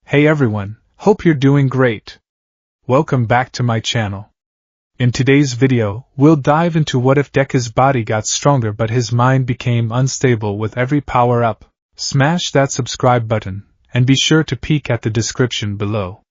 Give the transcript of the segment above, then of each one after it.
Hey everyone, hope you're doing great. Welcome back to my channel. In today's video, we'll dive into what if Deku's body got stronger but his mind became unstable with every power-up. Smash that subscribe button, and be sure to peek at the description below.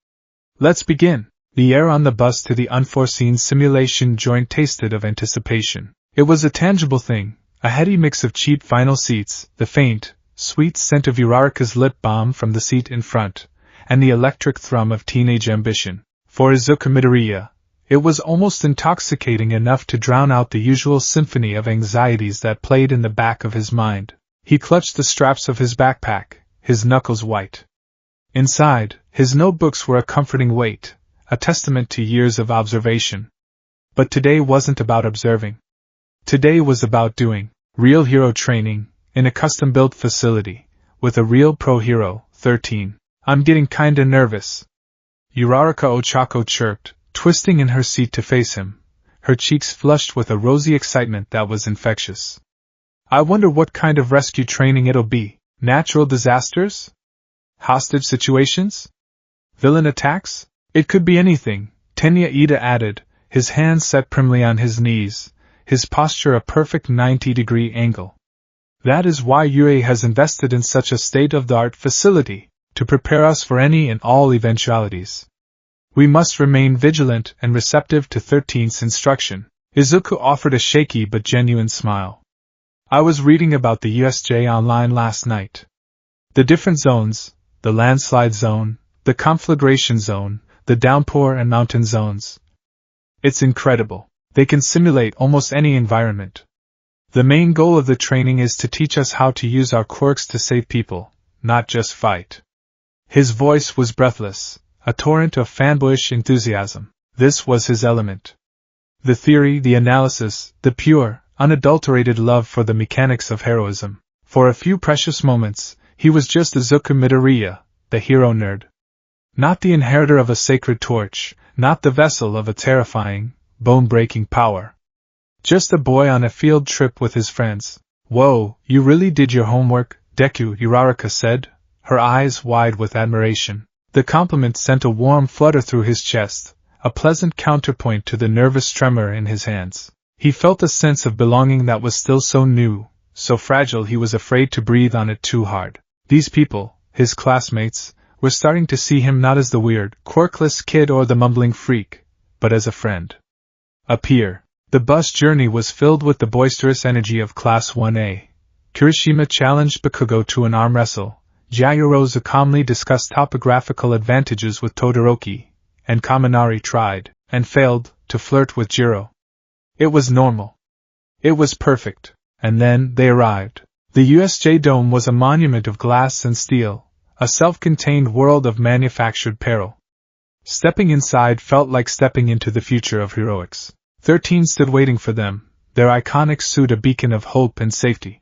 Let's begin. The air on the bus to the unforeseen simulation joint tasted of anticipation. It was a tangible thing, a heady mix of cheap vinyl seats, the faint, sweet scent of Uraraka's lip balm from the seat in front, and the electric thrum of teenage ambition. For Izuku Midoriya, it was almost intoxicating enough to drown out the usual symphony of anxieties that played in the back of his mind. He clutched the straps of his backpack, his knuckles white. Inside, his notebooks were a comforting weight, a testament to years of observation. But today wasn't about observing. Today was about doing real hero training, in a custom-built facility, with a real pro hero. 13. I'm getting kinda nervous. Uraraka Ochako chirped, twisting in her seat to face him, her cheeks flushed with a rosy excitement that was infectious. I wonder what kind of rescue training it'll be. Natural disasters? Hostage situations? Villain attacks? It could be anything, Tenya Ida added, his hands set primly on his knees, his posture a perfect 90-degree angle. That is why UA has invested in such a state-of-the-art facility, to prepare us for any and all eventualities. We must remain vigilant and receptive to 13th's instruction. Izuku offered a shaky but genuine smile. I was reading about the USJ online last night. The different zones, the landslide zone, the conflagration zone, the downpour and mountain zones. It's incredible. They can simulate almost any environment. The main goal of the training is to teach us how to use our quirks to save people, not just fight. His voice was breathless, a torrent of fanboyish enthusiasm. This was his element. The theory, the analysis, the pure, unadulterated love for the mechanics of heroism. For a few precious moments, he was just Izuku Midoriya, the hero nerd. Not the inheritor of a sacred torch, not the vessel of a terrifying, bone-breaking power. Just a boy on a field trip with his friends. Whoa, you really did your homework, Deku, Uraraka said, her eyes wide with admiration. The compliment sent a warm flutter through his chest, a pleasant counterpoint to the nervous tremor in his hands. He felt a sense of belonging that was still so new, so fragile he was afraid to breathe on it too hard. These people, his classmates, were starting to see him not as the weird, quirkless kid or the mumbling freak, but as a friend. A peer. The bus journey was filled with the boisterous energy of Class 1A. Kirishima challenged Bakugo to an arm wrestle. Yaoyorozu calmly discussed topographical advantages with Todoroki, and Kaminari tried, and failed, to flirt with Jiro. It was normal. It was perfect. And then they arrived. The USJ Dome was a monument of glass and steel, a self-contained world of manufactured peril. Stepping inside felt like stepping into the future of heroics. 13 stood waiting for them, their iconic suit a beacon of hope and safety.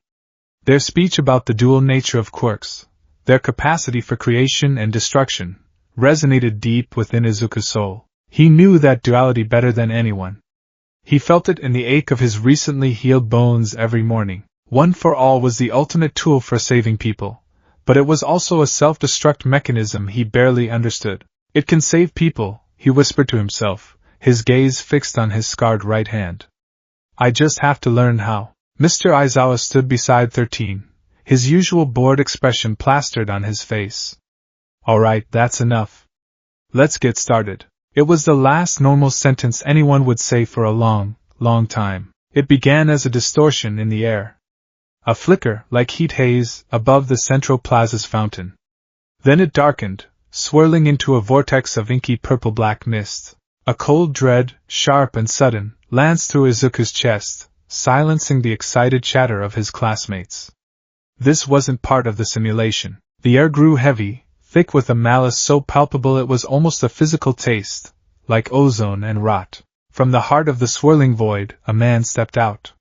Their speech about the dual nature of quirks, their capacity for creation and destruction, resonated deep within Izuku's soul. He knew that duality better than anyone. He felt it in the ache of his recently healed bones every morning. One for all was the ultimate tool for saving people, but it was also a self-destruct mechanism he barely understood. It can save people, he whispered to himself, his gaze fixed on his scarred right hand. I just have to learn how. Mr. Aizawa stood beside 13, his usual bored expression plastered on his face. Alright, that's enough. Let's get started. It was the last normal sentence anyone would say for a long, long time. It began as a distortion in the air. A flicker, like heat haze, above the Central Plaza's fountain. Then it darkened, swirling into a vortex of inky purple-black mist. A cold dread, sharp and sudden, lanced through Izuku's chest, silencing the excited chatter of his classmates. This wasn't part of the simulation. The air grew heavy, thick with a malice so palpable it was almost a physical taste, like ozone and rot. From the heart of the swirling void, a man stepped out.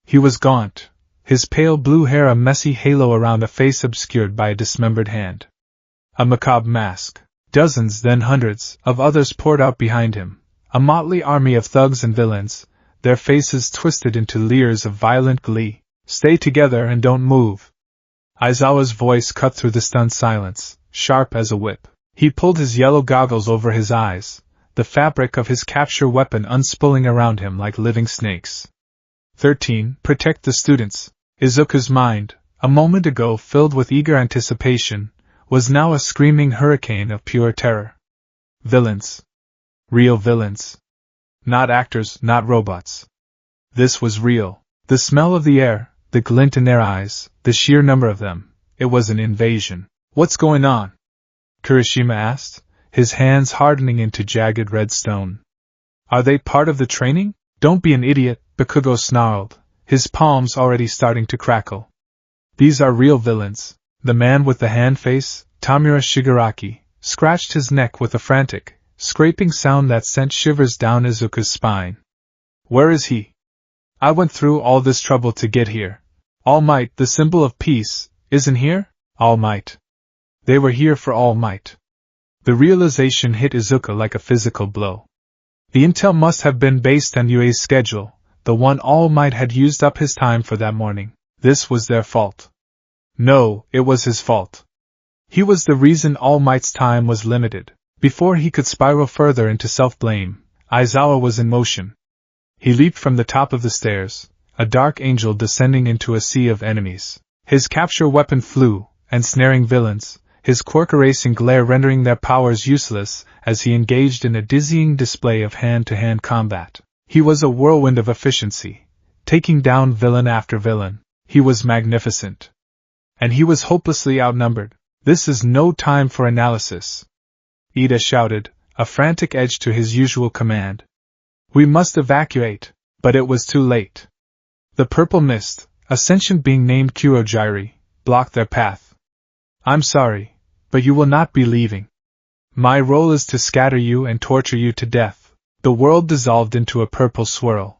He was gaunt, his pale blue hair a messy halo around a face obscured by a dismembered hand. A macabre mask. Dozens, then hundreds, of others poured out behind him, a motley army of thugs and villains, their faces twisted into leers of violent glee. Stay together and don't move. Aizawa's voice cut through the stunned silence, sharp as a whip. He pulled his yellow goggles over his eyes, the fabric of his capture weapon unspooling around him like living snakes. 13. Protect the students. Izuku's mind, a moment ago filled with eager anticipation, was now a screaming hurricane of pure terror. Villains. Real villains. Not actors, not robots. This was real. The smell of the air, the glint in their eyes, the sheer number of them. It was an invasion. What's going on? Kirishima asked, his hands hardening into jagged red stone. Are they part of the training? Don't be an idiot, Bakugo snarled, his palms already starting to crackle. These are real villains. The man with the hand face, Tamura Shigaraki, scratched his neck with a frantic, scraping sound that sent shivers down Izuku's spine. Where is he? I went through all this trouble to get here. All Might, the symbol of peace, isn't here? All Might. They were here for All Might. The realization hit Izuku like a physical blow. The intel must have been based on Yue's schedule, the one All Might had used up his time for that morning. This was their fault. No, it was his fault. He was the reason All Might's time was limited. Before he could spiral further into self-blame, Aizawa was in motion. He leaped from the top of the stairs, a dark angel descending into a sea of enemies. His capture weapon flew, ensnaring villains, his quirk-erasing glare rendering their powers useless as he engaged in a dizzying display of hand-to-hand combat. He was a whirlwind of efficiency, taking down villain after villain. He was magnificent. And he was hopelessly outnumbered. This is no time for analysis. Ida shouted, a frantic edge to his usual command. We must evacuate, but it was too late. The purple mist, a sentient being named Kurojiri, blocked their path. I'm sorry, but you will not be leaving. My role is to scatter you and torture you to death. The world dissolved into a purple swirl.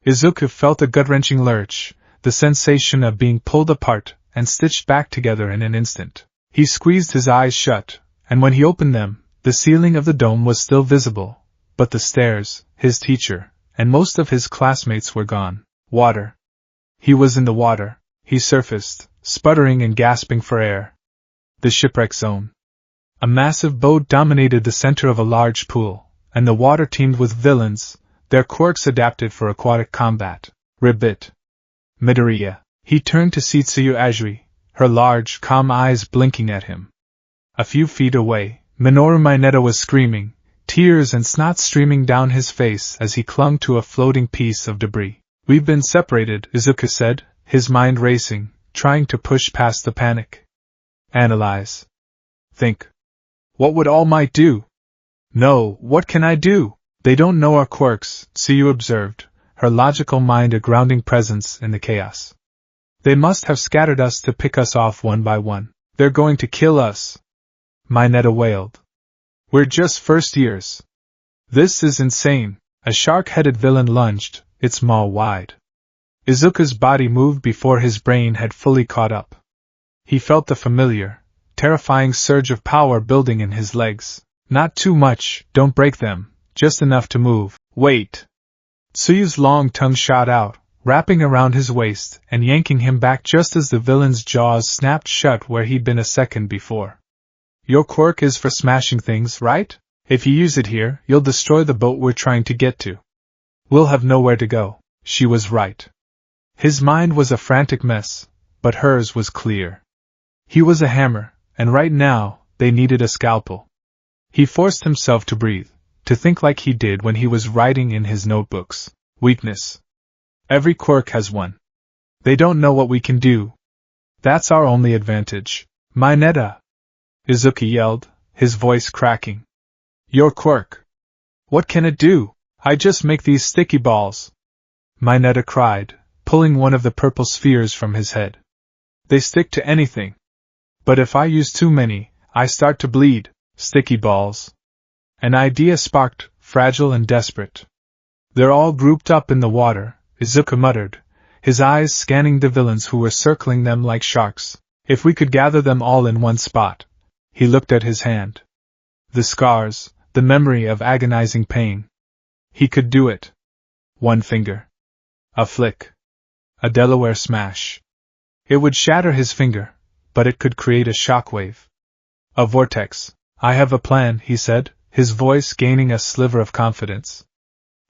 Izuku felt a gut-wrenching lurch, the sensation of being pulled apart and stitched back together in an instant. He squeezed his eyes shut, and when he opened them, the ceiling of the dome was still visible, but the stairs, his teacher, and most of his classmates were gone. Water. He was in the water. He surfaced, sputtering and gasping for air. The shipwreck zone. A massive boat dominated the center of a large pool, and the water teemed with villains, their quirks adapted for aquatic combat. Ribbit. Midoriya. He turned to Setsuyu Ajiri, her large, calm eyes blinking at him. A few feet away, Minoru Mineta was screaming, tears and snot streaming down his face as he clung to a floating piece of debris. We've been separated, Izuku said, his mind racing, trying to push past the panic. Analyze. Think. What would All Might do? No, what can I do? They don't know our quirks, Tsuyu observed, her logical mind a grounding presence in the chaos. They must have scattered us to pick us off one by one. They're going to kill us. Mineta wailed. We're just first years. This is insane. A shark-headed villain lunged, its maw wide. Izuku's body moved before his brain had fully caught up. He felt the familiar, terrifying surge of power building in his legs. Not too much, don't break them, just enough to move. Wait! Tsuyu's long tongue shot out, wrapping around his waist and yanking him back just as the villain's jaws snapped shut where he'd been a second before. Your quirk is for smashing things, right? If you use it here, you'll destroy the boat we're trying to get to. We'll have nowhere to go. She was right. His mind was a frantic mess, but hers was clear. He was a hammer, and right now, they needed a scalpel. He forced himself to breathe, to think like he did when he was writing in his notebooks. Weakness. Every quirk has one. They don't know what we can do. That's our only advantage. Mineta! Izuku yelled, his voice cracking. Your quirk. What can it do? I just make these sticky balls. Mineta cried, pulling one of the purple spheres from his head. They stick to anything. But if I use too many, I start to bleed. Sticky balls. An idea sparked, fragile and desperate. They're all grouped up in the water, Izuku muttered, his eyes scanning the villains who were circling them like sharks. If we could gather them all in one spot. He looked at his hand. The scars, the memory of agonizing pain. He could do it. One finger. A flick. A Delaware smash. It would shatter his finger, but it could create a shockwave. A vortex, I have a plan, he said, his voice gaining a sliver of confidence.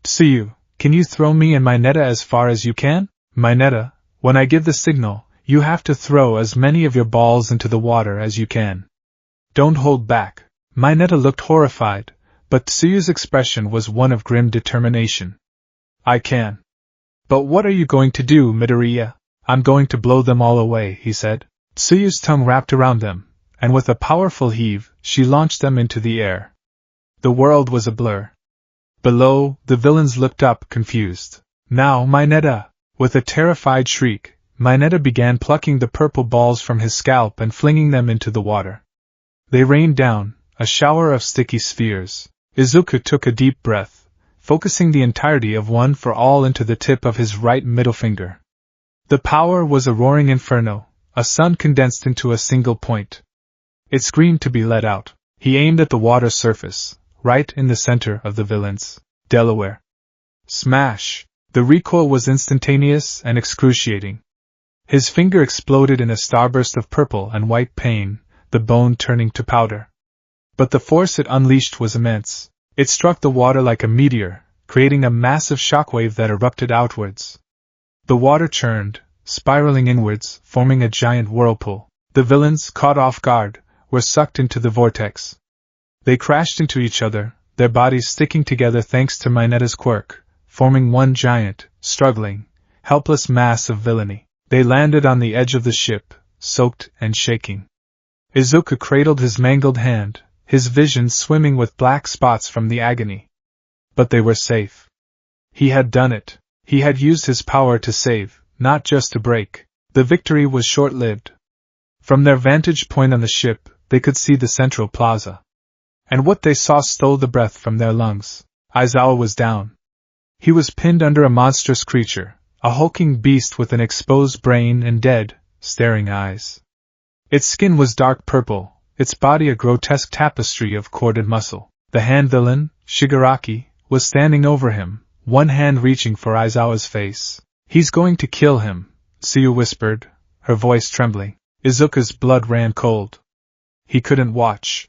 Tsuyu, can you throw me and Mineta as far as you can? Mineta, when I give the signal, you have to throw as many of your balls into the water as you can. Don't hold back. Mineta looked horrified, but Tsuyu's expression was one of grim determination. I can. But what are you going to do, Midoriya? I'm going to blow them all away, he said. Tsuyu's tongue wrapped around them, and with a powerful heave, she launched them into the air. The world was a blur. Below, the villains looked up, confused. Now, Mineta! With a terrified shriek, Mineta began plucking the purple balls from his scalp and flinging them into the water. They rained down, a shower of sticky spheres. Izuku took a deep breath, focusing the entirety of One for All into the tip of his right middle finger. The power was a roaring inferno, a sun condensed into a single point. It screamed to be let out. He aimed at the water surface, right in the center of the villains. Delaware. Smash! The recoil was instantaneous and excruciating. His finger exploded in a starburst of purple and white pain, the bone turning to powder. But the force it unleashed was immense. It struck the water like a meteor, creating a massive shockwave that erupted outwards. The water churned, spiraling inwards, forming a giant whirlpool. The villains, caught off guard, were sucked into the vortex. They crashed into each other, their bodies sticking together thanks to Mineta's quirk, forming one giant, struggling, helpless mass of villainy. They landed on the edge of the ship, soaked and shaking. Izuku cradled his mangled hand, his vision swimming with black spots from the agony. But they were safe. He had done it. He had used his power to save, not just to break. The victory was short-lived. From their vantage point on the ship, they could see the central plaza. And what they saw stole the breath from their lungs. Aizawa was down. He was pinned under a monstrous creature, a hulking beast with an exposed brain and dead, staring eyes. Its skin was dark purple, its body a grotesque tapestry of corded muscle. The hand villain, Shigaraki, was standing over him, one hand reaching for Aizawa's face. He's going to kill him, Tsuyu whispered, her voice trembling. Izuku's blood ran cold. He couldn't watch.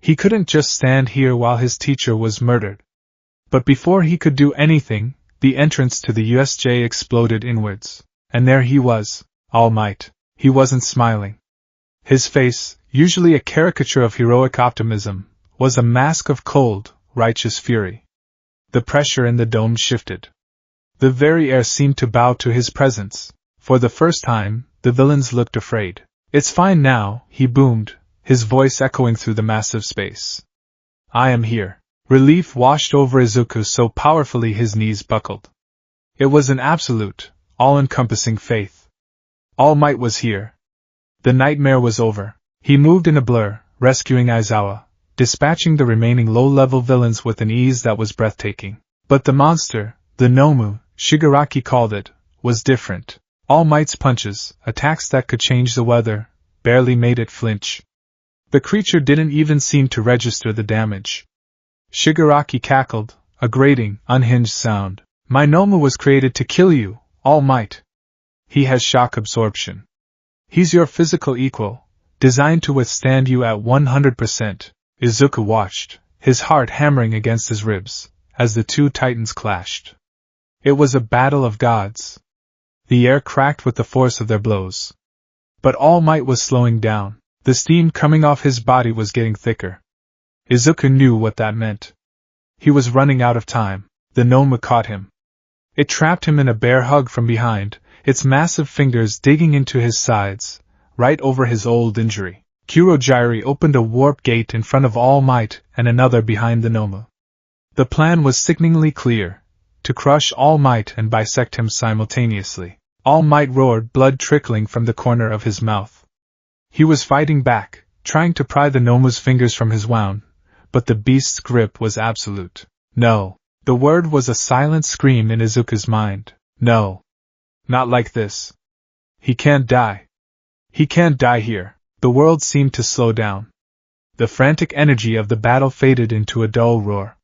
He couldn't just stand here while his teacher was murdered. But before he could do anything, the entrance to the USJ exploded inwards. And there he was, All Might. He wasn't smiling. His face, usually a caricature of heroic optimism, was a mask of cold, righteous fury. The pressure in the dome shifted. The very air seemed to bow to his presence. For the first time, the villains looked afraid. It's fine now, he boomed, his voice echoing through the massive space. I am here. Relief washed over Izuku so powerfully his knees buckled. It was an absolute, all-encompassing faith. All Might was here. The nightmare was over. He moved in a blur, rescuing Aizawa, dispatching the remaining low-level villains with an ease that was breathtaking. But the monster, the Nomu, Shigaraki called it, was different. All Might's punches, attacks that could change the weather, barely made it flinch. The creature didn't even seem to register the damage. Shigaraki cackled, a grating, unhinged sound. My Nomu was created to kill you, All Might. He has shock absorption. He's your physical equal, designed to withstand you at 100%. Izuku watched, his heart hammering against his ribs, as the two titans clashed. It was a battle of gods. The air cracked with the force of their blows. But All Might was slowing down. The steam coming off his body was getting thicker. Izuku knew what that meant. He was running out of time. The Nomu caught him. It trapped him in a bear hug from behind, its massive fingers digging into his sides, right over his old injury. Kurogiri opened a warp gate in front of All Might and another behind the Nomu. The plan was sickeningly clear, to crush All Might and bisect him simultaneously. All Might roared, blood trickling from the corner of his mouth. He was fighting back, trying to pry the Nomu's fingers from his wound, but the beast's grip was absolute. No. The word was a silent scream in Izuku's mind. No. Not like this. He can't die. He can't die here. The world seemed to slow down. The frantic energy of the battle faded into a dull roar.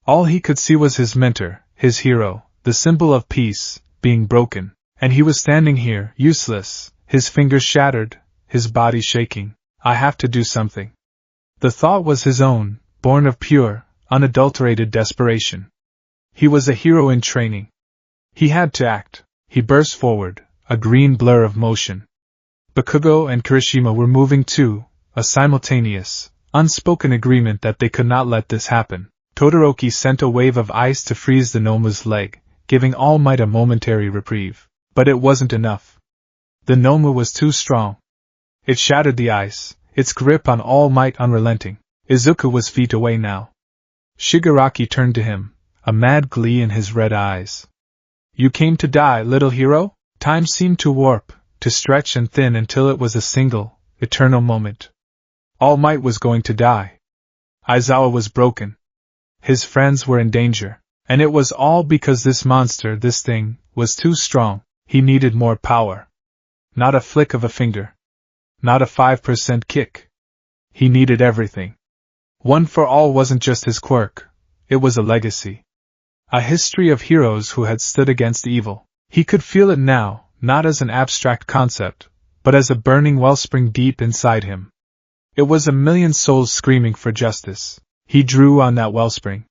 All he could see was his mentor, his hero, the symbol of peace, being broken, and he was standing here, useless, his fingers shattered, his body shaking. I have to do something. The thought was his own, born of pure, unadulterated desperation. He was a hero in training. He had to act. He burst forward, a green blur of motion. Bakugo and Kirishima were moving too, a simultaneous, unspoken agreement that they could not let this happen. Todoroki sent a wave of ice to freeze the Noma's leg, giving All Might a momentary reprieve. But it wasn't enough. The Noma was too strong. It shattered the ice, its grip on All Might unrelenting. Izuku was feet away now. Shigaraki turned to him, a mad glee in his red eyes. You came to die, little hero? Time seemed to warp, to stretch and thin until it was a single, eternal moment. All Might was going to die. Aizawa was broken. His friends were in danger. And it was all because this monster, this thing, was too strong. He needed more power. Not a flick of a finger. Not a 5% kick. He needed everything. One for All wasn't just his quirk. It was a legacy. A history of heroes who had stood against evil. He could feel it now, not as an abstract concept, but as a burning wellspring deep inside him. It was a million souls screaming for justice. He drew on that wellspring.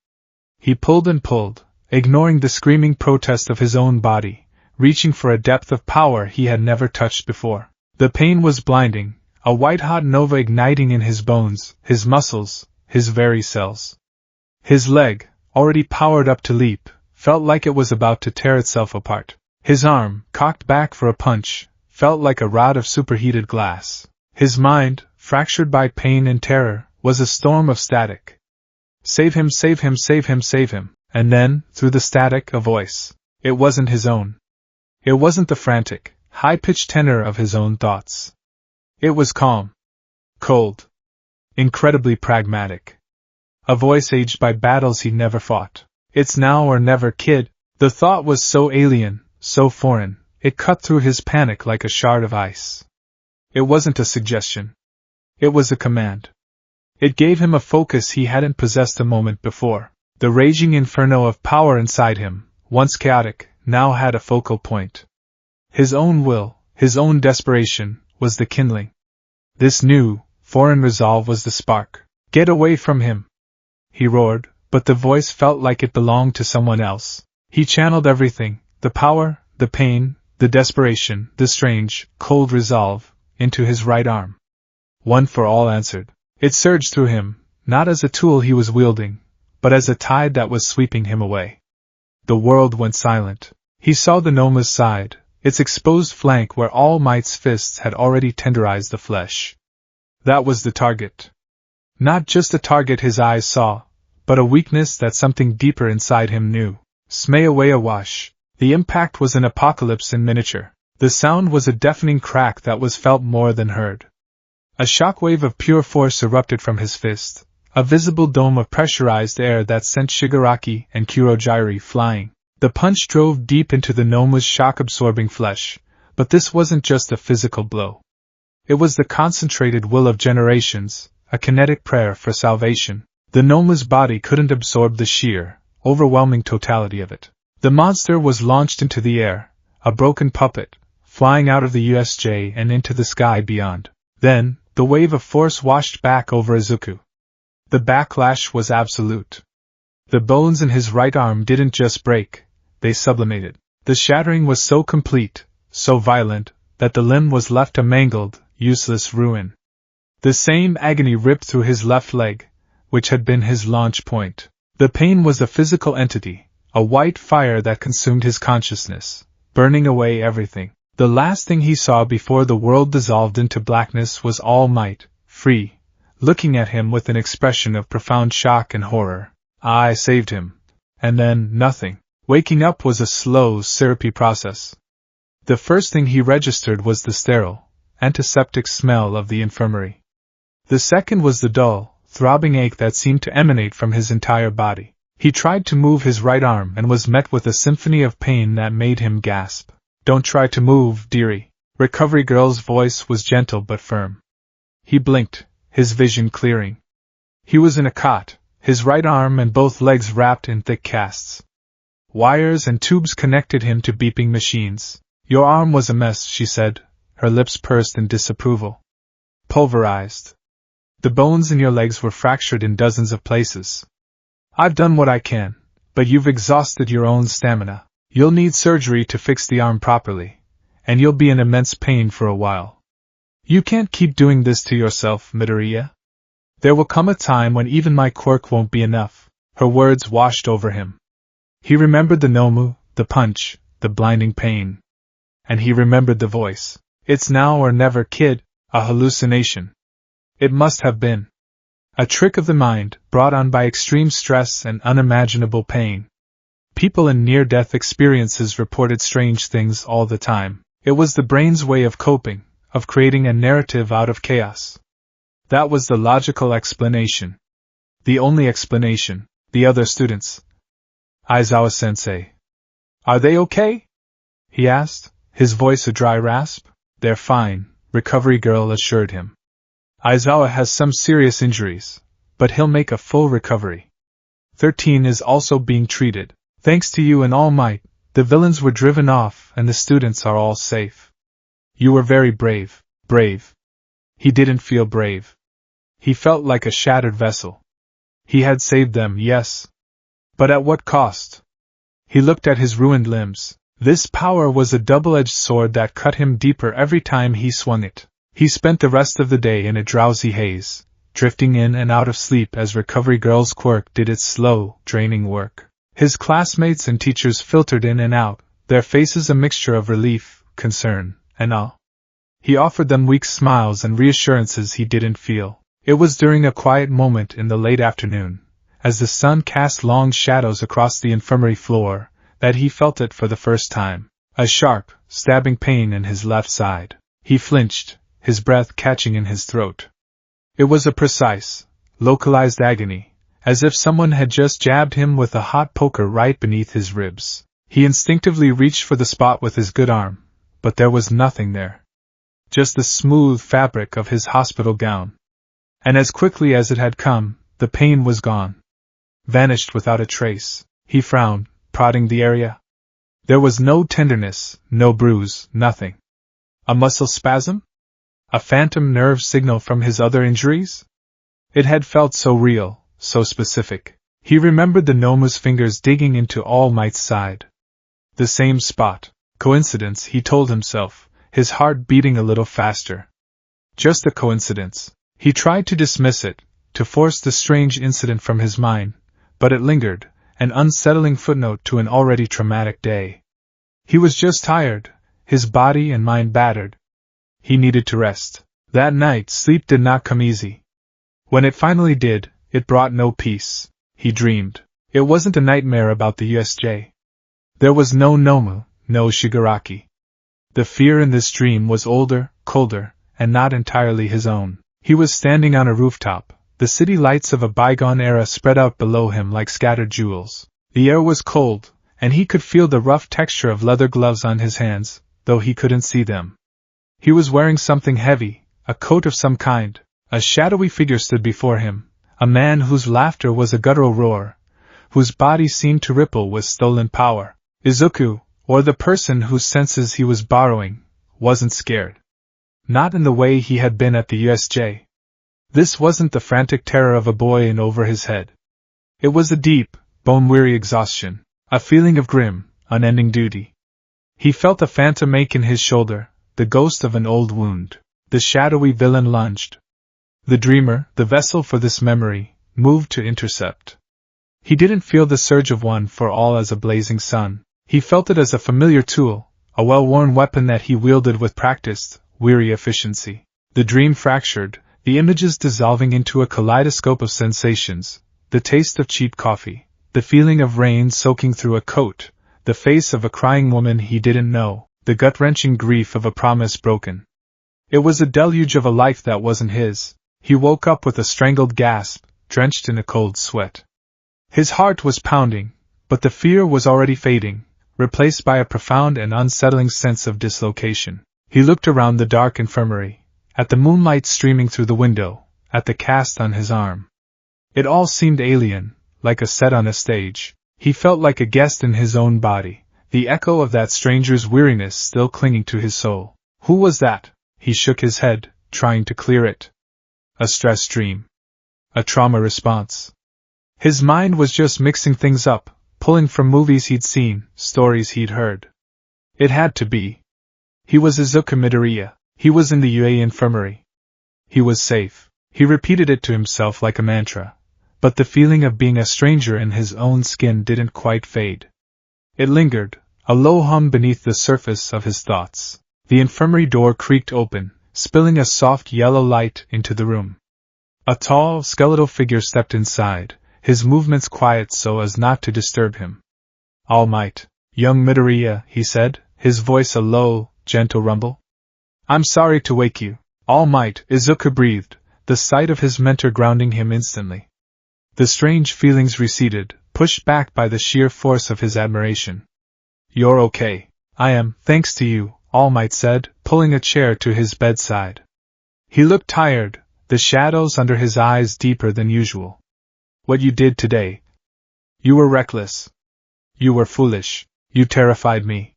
He pulled and pulled, ignoring the screaming protest of his own body, reaching for a depth of power he had never touched before. The pain was blinding, a white-hot nova igniting in his bones, his muscles, his very cells. His leg, already powered up to leap, felt like it was about to tear itself apart. His arm, cocked back for a punch, felt like a rod of superheated glass. His mind, fractured by pain and terror, was a storm of static. Save him, save him, save him, save him. And then, through the static, a voice. It wasn't his own. It wasn't the frantic, high-pitched tenor of his own thoughts. It was calm. Cold. Incredibly pragmatic. A voice aged by battles he'd never fought. It's now or never, kid. The thought was so alien, so foreign, it cut through his panic like a shard of ice. It wasn't a suggestion. It was a command. It gave him a focus he hadn't possessed a moment before. The raging inferno of power inside him, once chaotic, now had a focal point. His own will, his own desperation, was the kindling. This new, foreign resolve was the spark. Get away from him! He roared, but the voice felt like it belonged to someone else. He channeled everything, the power, the pain, the desperation, the strange, cold resolve, into his right arm. One for All answered. It surged through him, not as a tool he was wielding, but as a tide that was sweeping him away. The world went silent. He saw the Noma's side, its exposed flank where All Might's fists had already tenderized the flesh. That was the target. Not just a target his eyes saw, but a weakness that something deeper inside him knew. Smay away awash. The impact was an apocalypse in miniature. The sound was a deafening crack that was felt more than heard. A shockwave of pure force erupted from his fist, a visible dome of pressurized air that sent Shigaraki and Kurogiri flying. The punch drove deep into the Noma's shock-absorbing flesh, but this wasn't just a physical blow. It was the concentrated will of generations, a kinetic prayer for salvation. The Noma's body couldn't absorb the sheer, overwhelming totality of it. The monster was launched into the air, a broken puppet, flying out of the USJ and into the sky beyond. Then, the wave of force washed back over Izuku. The backlash was absolute. The bones in his right arm didn't just break, they sublimated. The shattering was so complete, so violent, that the limb was left a mangled, useless ruin. The same agony ripped through his left leg, which had been his launch point. The pain was a physical entity, a white fire that consumed his consciousness, burning away everything. The last thing he saw before the world dissolved into blackness was All Might, free, looking at him with an expression of profound shock and horror. I saved him. And then, nothing. Waking up was a slow, syrupy process. The first thing he registered was the sterile, antiseptic smell of the infirmary. The second was the dull, throbbing ache that seemed to emanate from his entire body. He tried to move his right arm and was met with a symphony of pain that made him gasp. Don't try to move, dearie. Recovery Girl's voice was gentle but firm. He blinked, his vision clearing. He was in a cot, his right arm and both legs wrapped in thick casts. Wires and tubes connected him to beeping machines. Your arm was a mess, she said, her lips pursed in disapproval. Pulverized. The bones in your legs were fractured in dozens of places. I've done what I can, but you've exhausted your own stamina. You'll need surgery to fix the arm properly, and you'll be in immense pain for a while. You can't keep doing this to yourself, Midoriya. There will come a time when even my quirk won't be enough. Her words washed over him. He remembered the Nomu, the punch, the blinding pain. And he remembered the voice. It's now or never, kid, a hallucination. It must have been. A trick of the mind, brought on by extreme stress and unimaginable pain. People in near-death experiences reported strange things all the time. It was the brain's way of coping, of creating a narrative out of chaos. That was the logical explanation. The only explanation. The other students. Aizawa-sensei. Are they okay? He asked, his voice a dry rasp. They're fine, Recovery Girl assured him. Aizawa has some serious injuries, but he'll make a full recovery. 13 is also being treated. Thanks to you and All Might, the villains were driven off and the students are all safe. You were very brave. Brave. He didn't feel brave. He felt like a shattered vessel. He had saved them, yes. But at what cost? He looked at his ruined limbs. This power was a double-edged sword that cut him deeper every time he swung it. He spent the rest of the day in a drowsy haze, drifting in and out of sleep as Recovery Girl's quirk did its slow, draining work. His classmates and teachers filtered in and out, their faces a mixture of relief, concern, and awe. He offered them weak smiles and reassurances he didn't feel. It was during a quiet moment in the late afternoon, as the sun cast long shadows across the infirmary floor, that he felt it for the first time. A sharp, stabbing pain in his left side. He flinched, his breath catching in his throat. It was a precise, localized agony, as if someone had just jabbed him with a hot poker right beneath his ribs. He instinctively reached for the spot with his good arm, but there was nothing there. Just the smooth fabric of his hospital gown. And as quickly as it had come, the pain was gone. Vanished without a trace. He frowned, prodding the area. There was no tenderness, no bruise, nothing. A muscle spasm? A phantom nerve signal from his other injuries? It had felt so real, so specific. He remembered the Nomu's fingers digging into All Might's side. The same spot. Coincidence, he told himself, his heart beating a little faster. Just a coincidence. He tried to dismiss it, to force the strange incident from his mind, but it lingered, an unsettling footnote to an already traumatic day. He was just tired, his body and mind battered. He needed to rest. That night, sleep did not come easy. When it finally did, it brought no peace. He dreamed. It wasn't a nightmare about the USJ. There was no Nomu, no Shigaraki. The fear in this dream was older, colder, and not entirely his own. He was standing on a rooftop, the city lights of a bygone era spread out below him like scattered jewels. The air was cold, and he could feel the rough texture of leather gloves on his hands, though he couldn't see them. He was wearing something heavy, a coat of some kind. A shadowy figure stood before him, a man whose laughter was a guttural roar, whose body seemed to ripple with stolen power. Izuku, or the person whose senses he was borrowing, wasn't scared. Not in the way he had been at the USJ. This wasn't the frantic terror of a boy in over his head. It was a deep, bone-weary exhaustion, a feeling of grim, unending duty. He felt a phantom ache in his shoulder, the ghost of an old wound. The shadowy villain lunged. The dreamer, the vessel for this memory, moved to intercept. He didn't feel the surge of one for all as a blazing sun. He felt it as a familiar tool, a well-worn weapon that he wielded with practiced, weary efficiency. The dream fractured, the images dissolving into a kaleidoscope of sensations, the taste of cheap coffee, the feeling of rain soaking through a coat, the face of a crying woman he didn't know, the gut-wrenching grief of a promise broken. It was a deluge of a life that wasn't his. He woke up with a strangled gasp, drenched in a cold sweat. His heart was pounding, but the fear was already fading, replaced by a profound and unsettling sense of dislocation. He looked around the dark infirmary, at the moonlight streaming through the window, at the cast on his arm. It all seemed alien, like a set on a stage. He felt like a guest in his own body, the echo of that stranger's weariness still clinging to his soul. Who was that? He shook his head, trying to clear it. A stress dream. A trauma response. His mind was just mixing things up, pulling from movies he'd seen, stories he'd heard. It had to be. He was Izuku Midoriya. He was in the UA infirmary. He was safe. He repeated it to himself like a mantra, but the feeling of being a stranger in his own skin didn't quite fade. It lingered, a low hum beneath the surface of his thoughts. The infirmary door creaked open, spilling a soft yellow light into the room. A tall, skeletal figure stepped inside, his movements quiet so as not to disturb him. "All Might, young Midoriya," he said, his voice a low, gentle rumble. "I'm sorry to wake you, All Might," Izuku breathed, the sight of his mentor grounding him instantly. The strange feelings receded, pushed back by the sheer force of his admiration. "You're okay." "I am, thanks to you," All Might said, pulling a chair to his bedside. He looked tired, the shadows under his eyes deeper than usual. "What you did today. You were reckless. You were foolish. You terrified me."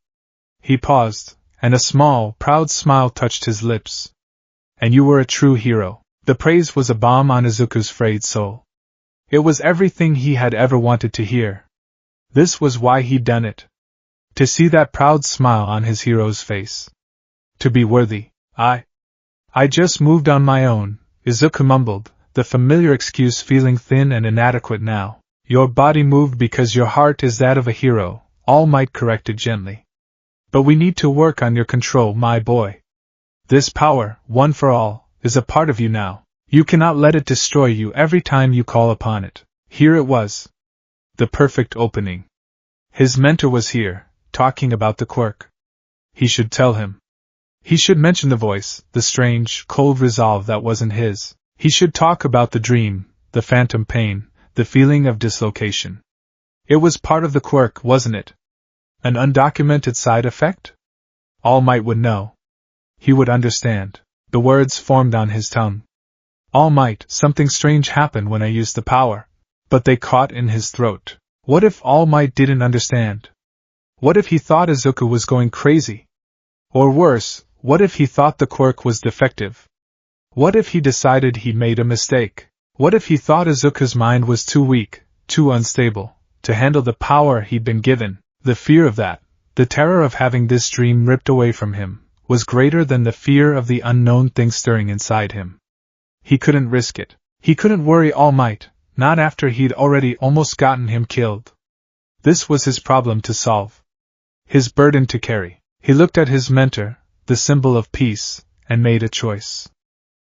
He paused, and a small, proud smile touched his lips. "And you were a true hero." The praise was a balm on Izuku's frayed soul. It was everything he had ever wanted to hear. This was why he'd done it. To see that proud smile on his hero's face. To be worthy. I just moved on my own," Izuku mumbled, the familiar excuse feeling thin and inadequate now. "Your body moved because your heart is that of a hero," All Might corrected gently. "But we need to work on your control, my boy. This power, one for all, is a part of you now. You cannot let it destroy you every time you call upon it." Here it was. The perfect opening. His mentor was here, talking about the quirk. He should tell him. He should mention the voice, the strange, cold resolve that wasn't his. He should talk about the dream, the phantom pain, the feeling of dislocation. It was part of the quirk, wasn't it? An undocumented side effect? All Might would know. He would understand. The words formed on his tongue. "All Might, something strange happened when I used the power." But they caught in his throat. What if All Might didn't understand? What if he thought Izuku was going crazy? Or worse, what if he thought the quirk was defective? What if he decided he'd made a mistake? What if he thought Izuku's mind was too weak, too unstable, to handle the power he'd been given? The fear of that, the terror of having this dream ripped away from him, was greater than the fear of the unknown thing stirring inside him. He couldn't risk it. He couldn't worry All Might, not after he'd already almost gotten him killed. This was his problem to solve. His burden to carry. He looked at his mentor, the symbol of peace, and made a choice.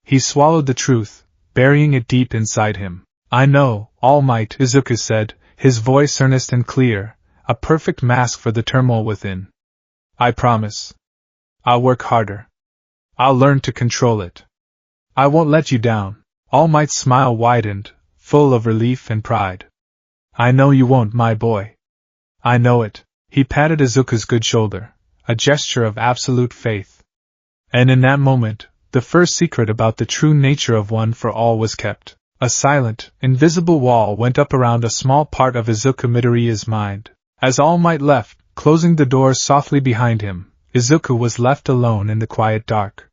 He swallowed the truth, burying it deep inside him. "I know, All Might," Izuku said, his voice earnest and clear, a perfect mask for the turmoil within. "I promise. I'll work harder. I'll learn to control it. I won't let you down." All Might's smile widened, full of relief and pride. "I know you won't, my boy. I know it." He patted Izuku's good shoulder, a gesture of absolute faith. And in that moment, the first secret about the true nature of One for All was kept. A silent, invisible wall went up around a small part of Izuku Midoriya's mind. As All Might left, closing the door softly behind him, Izuku was left alone in the quiet dark.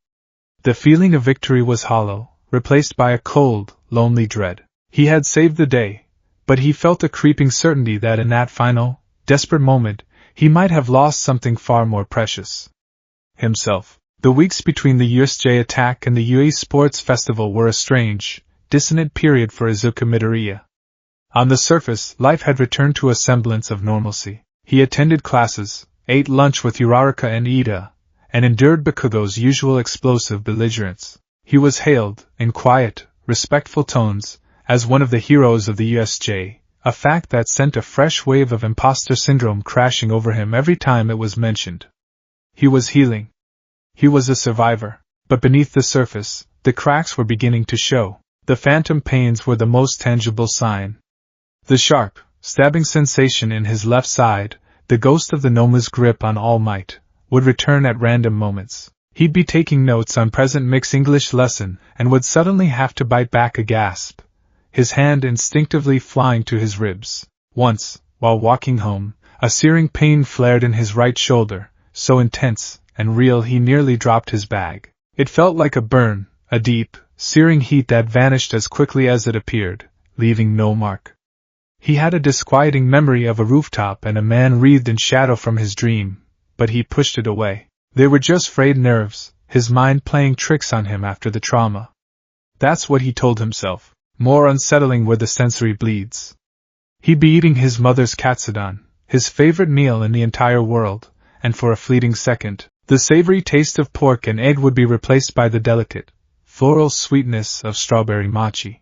The feeling of victory was hollow, replaced by a cold, lonely dread. He had saved the day, but he felt a creeping certainty that in that final, desperate moment, he might have lost something far more precious. Himself. The weeks between the USJ attack and the UA Sports Festival were a strange, dissonant period for Izuku Midoriya. On the surface, life had returned to a semblance of normalcy. He attended classes, ate lunch with Uraraka and Ida, and endured Bakugo's usual explosive belligerence. He was hailed, in quiet, respectful tones, as one of the heroes of the USJ, a fact that sent a fresh wave of imposter syndrome crashing over him every time it was mentioned. He was healing. He was a survivor. But beneath the surface, the cracks were beginning to show. The phantom pains were the most tangible sign. The sharp, stabbing sensation in his left side, the ghost of the Noma's grip on All Might, would return at random moments. He'd be taking notes on present mixed English lesson and would suddenly have to bite back a gasp, his hand instinctively flying to his ribs. Once, while walking home, a searing pain flared in his right shoulder, so intense and real he nearly dropped his bag. It felt like a burn, a deep, searing heat that vanished as quickly as it appeared, leaving no mark. He had a disquieting memory of a rooftop and a man wreathed in shadow from his dream, but he pushed it away. They were just frayed nerves, his mind playing tricks on him after the trauma. That's what he told himself. More unsettling were the sensory bleeds. He'd be eating his mother's katsudon, his favorite meal in the entire world, and for a fleeting second, the savory taste of pork and egg would be replaced by the delicate, floral sweetness of strawberry mochi.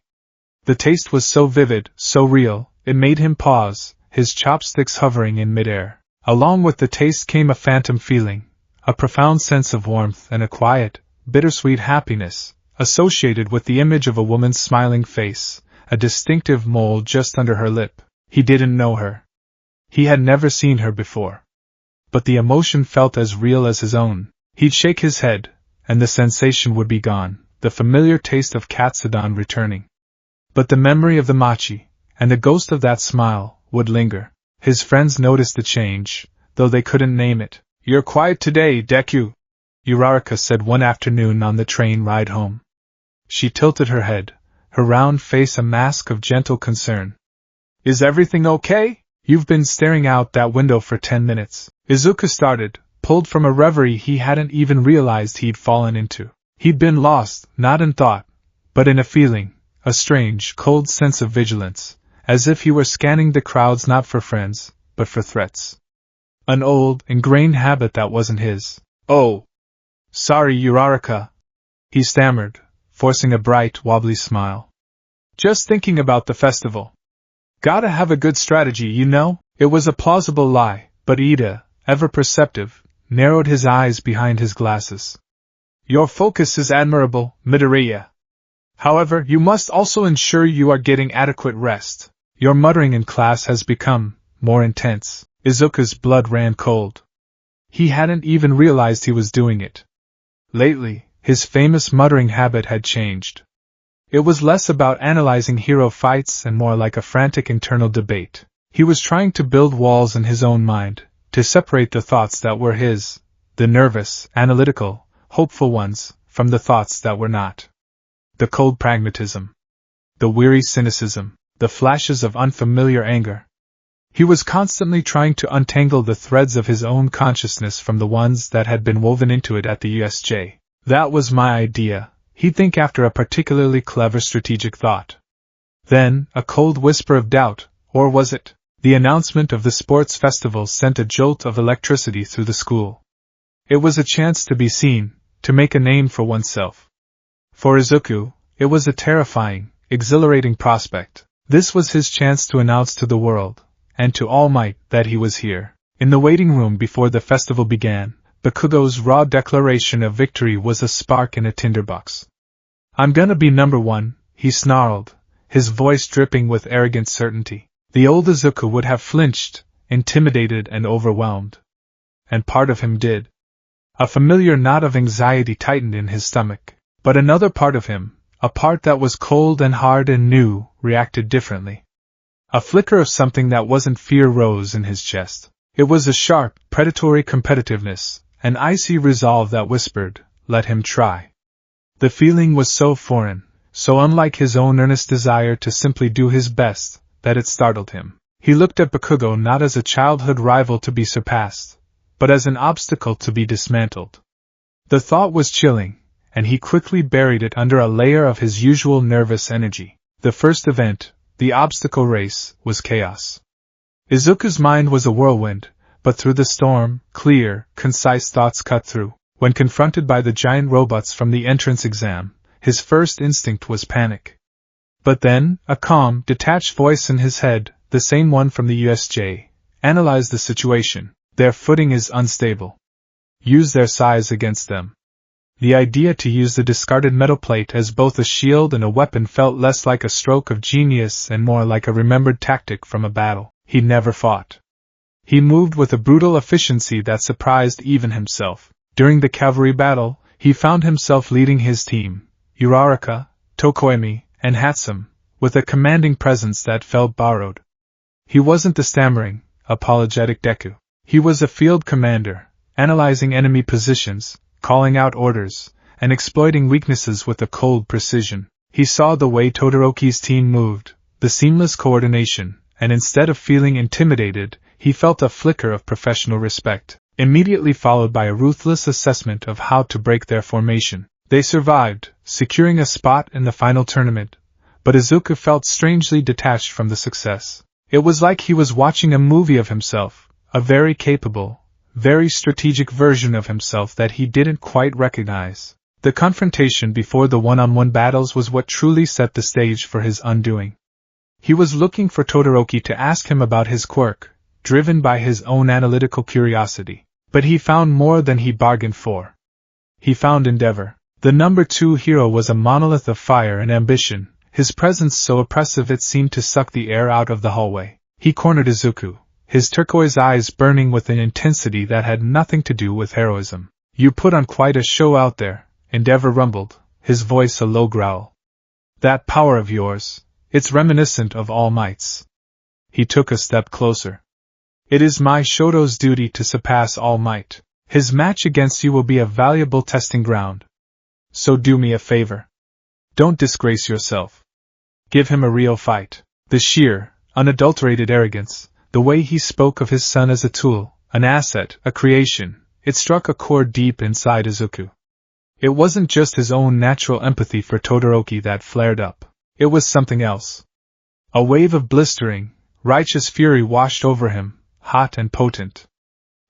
The taste was so vivid, so real, it made him pause, his chopsticks hovering in midair. Along with the taste came a phantom feeling, a profound sense of warmth and a quiet, bittersweet happiness, associated with the image of a woman's smiling face, a distinctive mole just under her lip. He didn't know her. He had never seen her before. But the emotion felt as real as his own. He'd shake his head, and the sensation would be gone, the familiar taste of katsudon returning. But the memory of the mochi, and the ghost of that smile, would linger. His friends noticed the change, though they couldn't name it. "You're quiet today, Deku," Uraraka said one afternoon on the train ride home. She tilted her head, her round face a mask of gentle concern. "Is everything okay? You've been staring out that window for 10 minutes. Izuku started, pulled from a reverie he hadn't even realized he'd fallen into. He'd been lost, not in thought, but in a feeling, a strange, cold sense of vigilance, as if he were scanning the crowds not for friends, but for threats. An old, ingrained habit that wasn't his. "Oh. Sorry, Uraraka," he stammered, forcing a bright, wobbly smile. "Just thinking about the festival. Gotta have a good strategy, you know?" It was a plausible lie, but Ida, ever perceptive, narrowed his eyes behind his glasses. "Your focus is admirable, Midoriya. However, you must also ensure you are getting adequate rest. Your muttering in class has become more intense." Izuku's blood ran cold. He hadn't even realized he was doing it. Lately, his famous muttering habit had changed. It was less about analyzing hero fights and more like a frantic internal debate. He was trying to build walls in his own mind, to separate the thoughts that were his, the nervous, analytical, hopeful ones, from the thoughts that were not. The cold pragmatism. The weary cynicism. The flashes of unfamiliar anger. He was constantly trying to untangle the threads of his own consciousness from the ones that had been woven into it at the USJ. "That was my idea," he'd think after a particularly clever strategic thought. Then, a cold whisper of doubt, or was it? The announcement of the sports festival sent a jolt of electricity through the school. It was a chance to be seen, to make a name for oneself. For Izuku, it was a terrifying, exhilarating prospect. This was his chance to announce to the world, and to All Might, that he was here. In the waiting room before the festival began, Bakugo's raw declaration of victory was a spark in a tinderbox. "I'm gonna be number one," he snarled, his voice dripping with arrogant certainty. The old Izuku would have flinched, intimidated and overwhelmed. And part of him did. A familiar knot of anxiety tightened in his stomach. But another part of him, a part that was cold and hard and new, reacted differently. A flicker of something that wasn't fear rose in his chest. It was a sharp, predatory competitiveness, an icy resolve that whispered, "Let him try." The feeling was so foreign, so unlike his own earnest desire to simply do his best, that it startled him. He looked at Bakugo not as a childhood rival to be surpassed, but as an obstacle to be dismantled. The thought was chilling, and he quickly buried it under a layer of his usual nervous energy. The first event, the obstacle race, was chaos. Izuku's mind was a whirlwind, but through the storm, clear, concise thoughts cut through. When confronted by the giant robots from the entrance exam, his first instinct was panic. But then, a calm, detached voice in his head, the same one from the USJ, analyzed the situation. "Their footing is unstable. Use their size against them." The idea to use the discarded metal plate as both a shield and a weapon felt less like a stroke of genius and more like a remembered tactic from a battle he never fought. He moved with a brutal efficiency that surprised even himself. During the cavalry battle, he found himself leading his team, Uraraka, Tokoemi, and Hatsum, with a commanding presence that felt borrowed. He wasn't the stammering, apologetic Deku. He was a field commander, analyzing enemy positions, calling out orders, and exploiting weaknesses with a cold precision. He saw the way Todoroki's team moved, the seamless coordination, and instead of feeling intimidated, he felt a flicker of professional respect, immediately followed by a ruthless assessment of how to break their formation. They survived, securing a spot in the final tournament, but Izuku felt strangely detached from the success. It was like he was watching a movie of himself, a very capable, very strategic version of himself that he didn't quite recognize. The confrontation before the one-on-one battles was what truly set the stage for his undoing. He was looking for Todoroki to ask him about his quirk, driven by his own analytical curiosity. But he found more than he bargained for. He found endeavor. The number 2 hero was a monolith of fire and ambition, his presence so oppressive it seemed to suck the air out of the hallway. He cornered Izuku, his turquoise eyes burning with an intensity that had nothing to do with heroism. "You put on quite a show out there," Endeavor rumbled, his voice a low growl. "That power of yours, it's reminiscent of All Might's." He took a step closer. "It is my Shoto's duty to surpass All Might. His match against you will be a valuable testing ground. So do me a favor. Don't disgrace yourself. Give him a real fight." The sheer, unadulterated arrogance, the way he spoke of his son as a tool, an asset, a creation, it struck a chord deep inside Izuku. It wasn't just his own natural empathy for Todoroki that flared up. It was something else. A wave of blistering, righteous fury washed over him, hot and potent.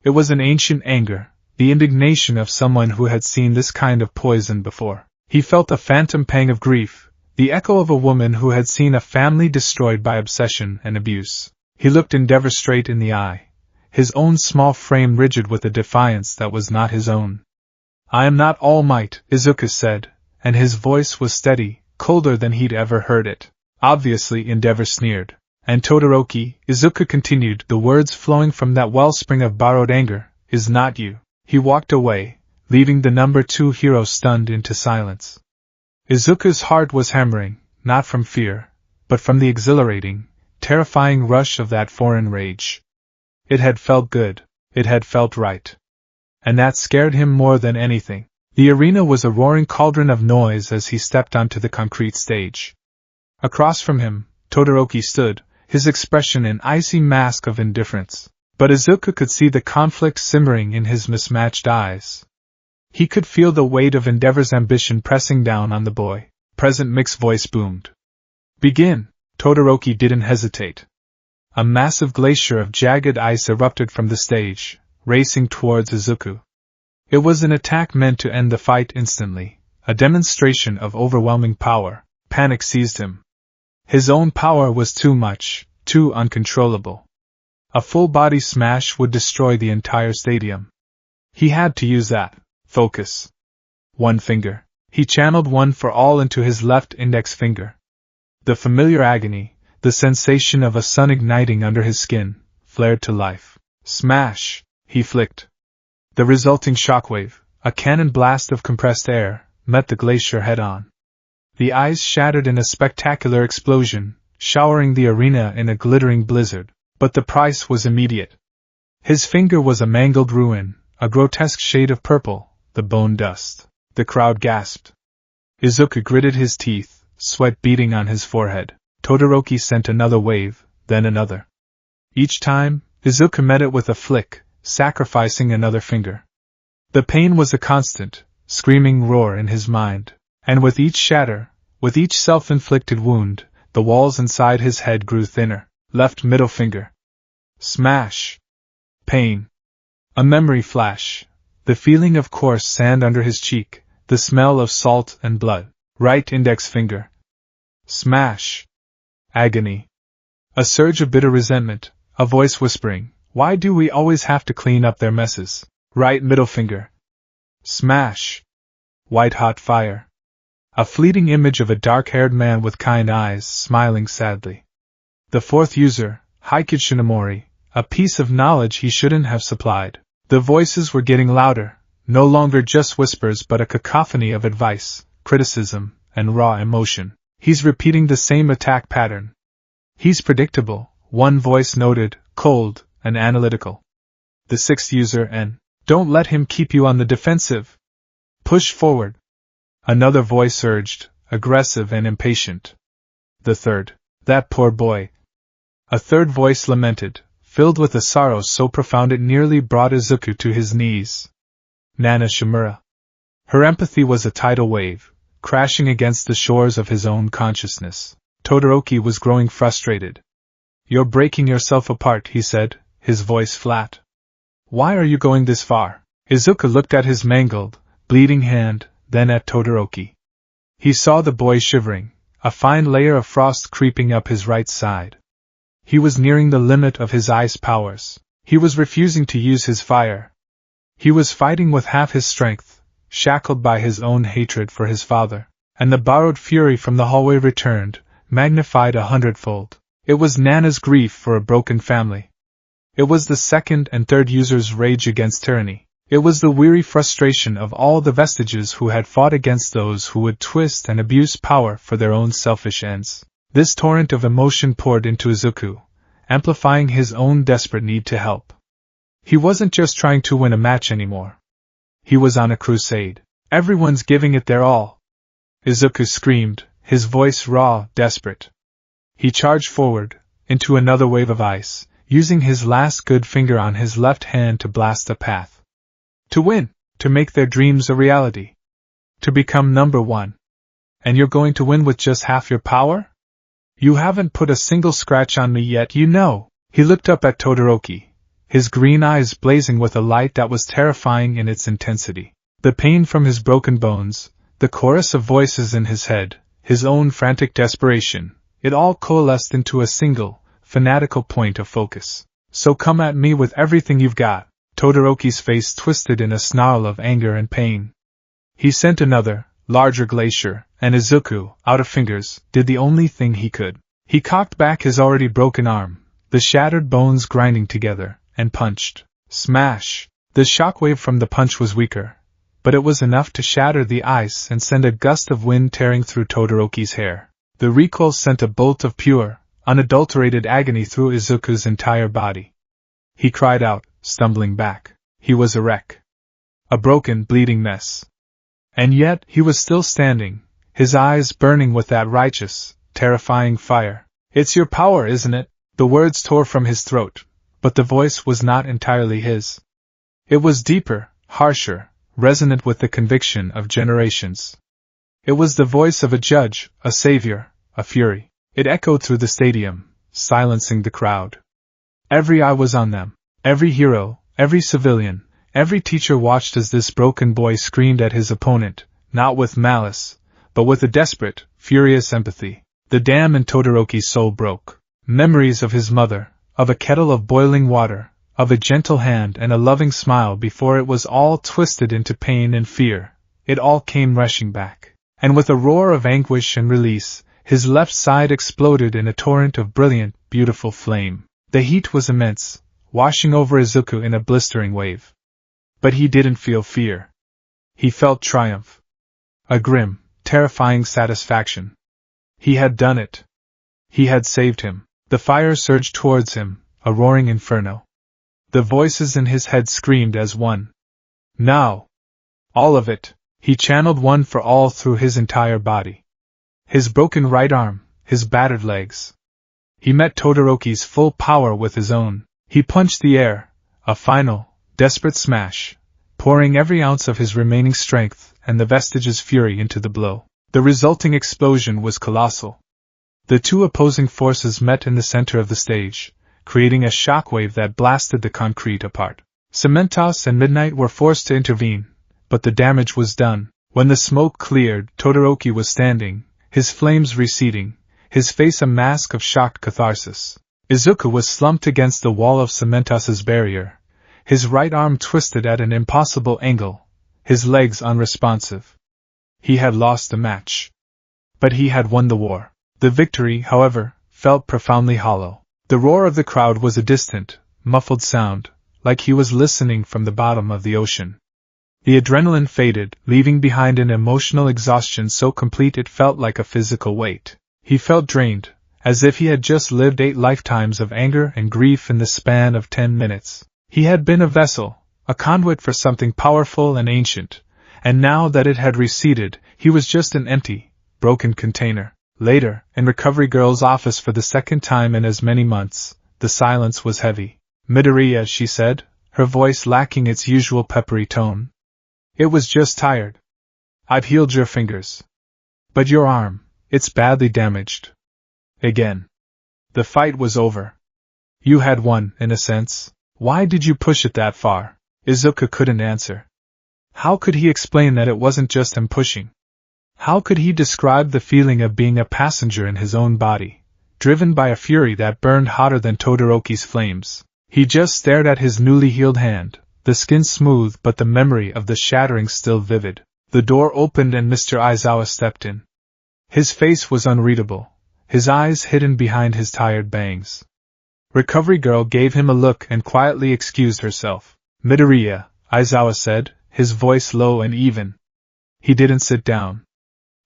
It was an ancient anger, the indignation of someone who had seen this kind of poison before. He felt a phantom pang of grief, the echo of a woman who had seen a family destroyed by obsession and abuse. He looked Endeavor straight in the eye, his own small frame rigid with a defiance that was not his own. "I am not All Might," Izuku said, and his voice was steady, colder than he'd ever heard it. Obviously Endeavor sneered. "And Todoroki," Izuku continued, the words flowing from that wellspring of borrowed anger, "is not you." He walked away, leaving the number 2 hero stunned into silence. Izuku's heart was hammering, not from fear, but from the exhilarating, terrifying rush of that foreign rage. It had felt good, it had felt right. And that scared him more than anything. The arena was a roaring cauldron of noise as he stepped onto the concrete stage. Across from him, Todoroki stood, his expression an icy mask of indifference. But Izuku could see the conflict simmering in his mismatched eyes. He could feel the weight of Endeavor's ambition pressing down on the boy. Present Mick's voice boomed. "Begin!" Todoroki didn't hesitate. A massive glacier of jagged ice erupted from the stage, racing towards Izuku. It was an attack meant to end the fight instantly, a demonstration of overwhelming power. Panic seized him. His own power was too much, too uncontrollable. A full-body smash would destroy the entire stadium. He had to use that. Focus. One finger. He channeled one for all into his left index finger. The familiar agony, the sensation of a sun igniting under his skin, flared to life. Smash! He flicked. The resulting shockwave, a cannon blast of compressed air, met the glacier head-on. The ice shattered in a spectacular explosion, showering the arena in a glittering blizzard. But the price was immediate. His finger was a mangled ruin, a grotesque shade of purple, the bone dust. The crowd gasped. Izuku gritted his teeth, sweat beading on his forehead. Todoroki sent another wave, then another. Each time, Izuku met it with a flick, sacrificing another finger. The pain was a constant, screaming roar in his mind. And with each shatter, with each self-inflicted wound, the walls inside his head grew thinner. Left middle finger. Smash. Pain. A memory flash. The feeling of coarse sand under his cheek, the smell of salt and blood. Right index finger. Smash. Agony. A surge of bitter resentment, a voice whispering, "Why do we always have to clean up their messes?" Right middle finger. Smash. White-hot fire. A fleeting image of a dark-haired man with kind eyes smiling sadly. The fourth user, Haikyuu Shinomori, a piece of knowledge he shouldn't have supplied. The voices were getting louder, no longer just whispers but a cacophony of advice, criticism, and raw emotion. "He's repeating the same attack pattern. He's predictable," one voice noted, cold and analytical. The sixth user, "And don't let him keep you on the defensive. Push forward." Another voice urged, aggressive and impatient. The third, that poor boy. A third voice lamented, filled with a sorrow so profound it nearly brought Izuku to his knees. Nana Shimura. Her empathy was a tidal wave, crashing against the shores of his own consciousness. Todoroki was growing frustrated. You're breaking yourself apart, he said, his voice flat. Why are you going this far? Izuku looked at his mangled, bleeding hand, then at Todoroki. He saw the boy shivering, a fine layer of frost creeping up his right side. He was nearing the limit of his ice powers. He was refusing to use his fire. He was fighting with half his strength, shackled by his own hatred for his father, and the borrowed fury from the hallway returned, magnified 100-fold. It was Nana's grief for a broken family. It was the second and third users' rage against tyranny. It was the weary frustration of all the vestiges who had fought against those who would twist and abuse power for their own selfish ends. This torrent of emotion poured into Izuku, amplifying his own desperate need to help. He wasn't just trying to win a match anymore. He was on a crusade. Everyone's giving it their all. Izuku screamed, his voice raw, desperate. He charged forward, into another wave of ice, using his last good finger on his left hand to blast a path. To win, to make their dreams a reality. To become number one. And you're going to win with just half your power? You haven't put a single scratch on me yet, you know. He looked up at Todoroki, his green eyes blazing with a light that was terrifying in its intensity. The pain from his broken bones, the chorus of voices in his head, his own frantic desperation, it all coalesced into a single, fanatical point of focus. So come at me with everything you've got. Todoroki's face twisted in a snarl of anger and pain. He sent another, larger glacier, and Izuku, out of fingers, did the only thing he could. He cocked back his already broken arm, the shattered bones grinding together, and punched. Smash! The shockwave from the punch was weaker, but it was enough to shatter the ice and send a gust of wind tearing through Todoroki's hair. The recoil sent a bolt of pure, unadulterated agony through Izuku's entire body. He cried out, stumbling back. He was a wreck. A broken, bleeding mess. And yet, he was still standing, his eyes burning with that righteous, terrifying fire. It's your power, isn't it? The words tore from his throat, but the voice was not entirely his. It was deeper, harsher, resonant with the conviction of generations. It was the voice of a judge, a savior, a fury. It echoed through the stadium, silencing the crowd. Every eye was on them. Every hero, every civilian, every teacher watched as this broken boy screamed at his opponent, not with malice, but with a desperate, furious empathy. The dam in Todoroki's soul broke. Memories of his mother, of a kettle of boiling water, of a gentle hand and a loving smile before it was all twisted into pain and fear, it all came rushing back. And with a roar of anguish and release, his left side exploded in a torrent of brilliant, beautiful flame. The heat was immense, washing over Izuku in a blistering wave. But he didn't feel fear. He felt triumph. A grim, terrifying satisfaction. He had done it. He had saved him. The fire surged towards him, a roaring inferno. The voices in his head screamed as one. Now! All of it. He channeled one for all through his entire body. His broken right arm, his battered legs. He met Todoroki's full power with his own. He punched the air, a final, desperate smash, pouring every ounce of his remaining strength and the vestige's fury into the blow. The resulting explosion was colossal. The two opposing forces met in the center of the stage, creating a shockwave that blasted the concrete apart. Cementos and Midnight were forced to intervene, but the damage was done. When the smoke cleared, Todoroki was standing, his flames receding, his face a mask of shocked catharsis. Izuku was slumped against the wall of Cementos's barrier, his right arm twisted at an impossible angle, his legs unresponsive. He had lost the match. But he had won the war. The victory, however, felt profoundly hollow. The roar of the crowd was a distant, muffled sound, like he was listening from the bottom of the ocean. The adrenaline faded, leaving behind an emotional exhaustion so complete it felt like a physical weight. He felt drained, as if he had just lived 8 lifetimes of anger and grief in the span of 10 minutes. He had been a vessel, a conduit for something powerful and ancient, and now that it had receded, He was just an empty, broken container. Later, in Recovery Girl's office for the second time in as many months, the silence was heavy. Midoriya, she said, her voice lacking its usual peppery tone. It was just tired. I've healed your fingers. But your arm, it's badly damaged. Again. The fight was over. You had won, in a sense. Why did you push it that far? Izuku couldn't answer. How could he explain that it wasn't just him pushing? How could he describe the feeling of being a passenger in his own body, driven by a fury that burned hotter than Todoroki's flames? He just stared at his newly healed hand, the skin smooth but the memory of the shattering still vivid. The door opened and Mr. Aizawa stepped in. His face was unreadable, his eyes hidden behind his tired bangs. Recovery Girl gave him a look and quietly excused herself. Midoriya, Aizawa said, his voice low and even. He didn't sit down.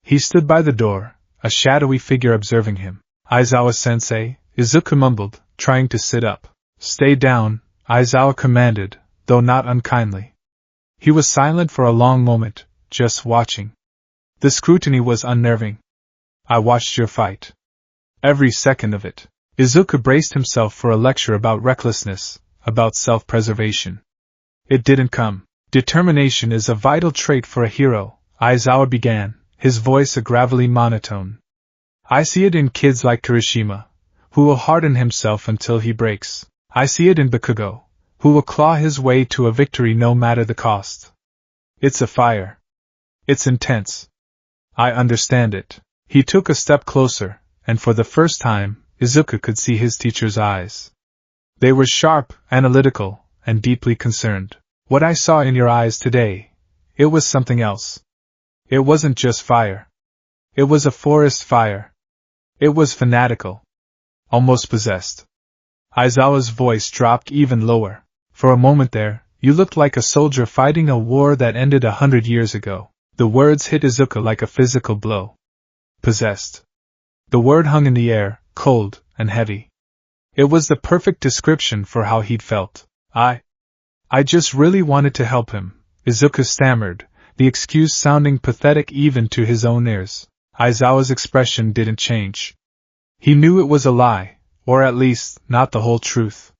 He stood by the door, a shadowy figure observing him. Aizawa-sensei, Izuku mumbled, trying to sit up. Stay down, Aizawa commanded, though not unkindly. He was silent for a long moment, just watching. The scrutiny was unnerving. I watched your fight. Every second of it. Izuku braced himself for a lecture about recklessness, about self-preservation. It didn't come. Determination is a vital trait for a hero, Aizawa began, his voice a gravelly monotone. I see it in kids like Kirishima, who will harden himself until he breaks. I see it in Bakugo, who will claw his way to a victory no matter the cost. It's a fire. It's intense. I understand it. He took a step closer, and for the first time, Izuku could see his teacher's eyes. They were sharp, analytical, and deeply concerned. What I saw in your eyes today, it was something else. It wasn't just fire. It was a forest fire. It was fanatical. Almost possessed. Aizawa's voice dropped even lower. For a moment there, you looked like a soldier fighting a war that ended 100 years ago. The words hit Izuku like a physical blow. Possessed. The word hung in the air, cold and heavy. It was the perfect description for how he'd felt. I just really wanted to help him, Izuku stammered, the excuse sounding pathetic even to his own ears. Aizawa's expression didn't change. He knew it was a lie, or at least, not the whole truth.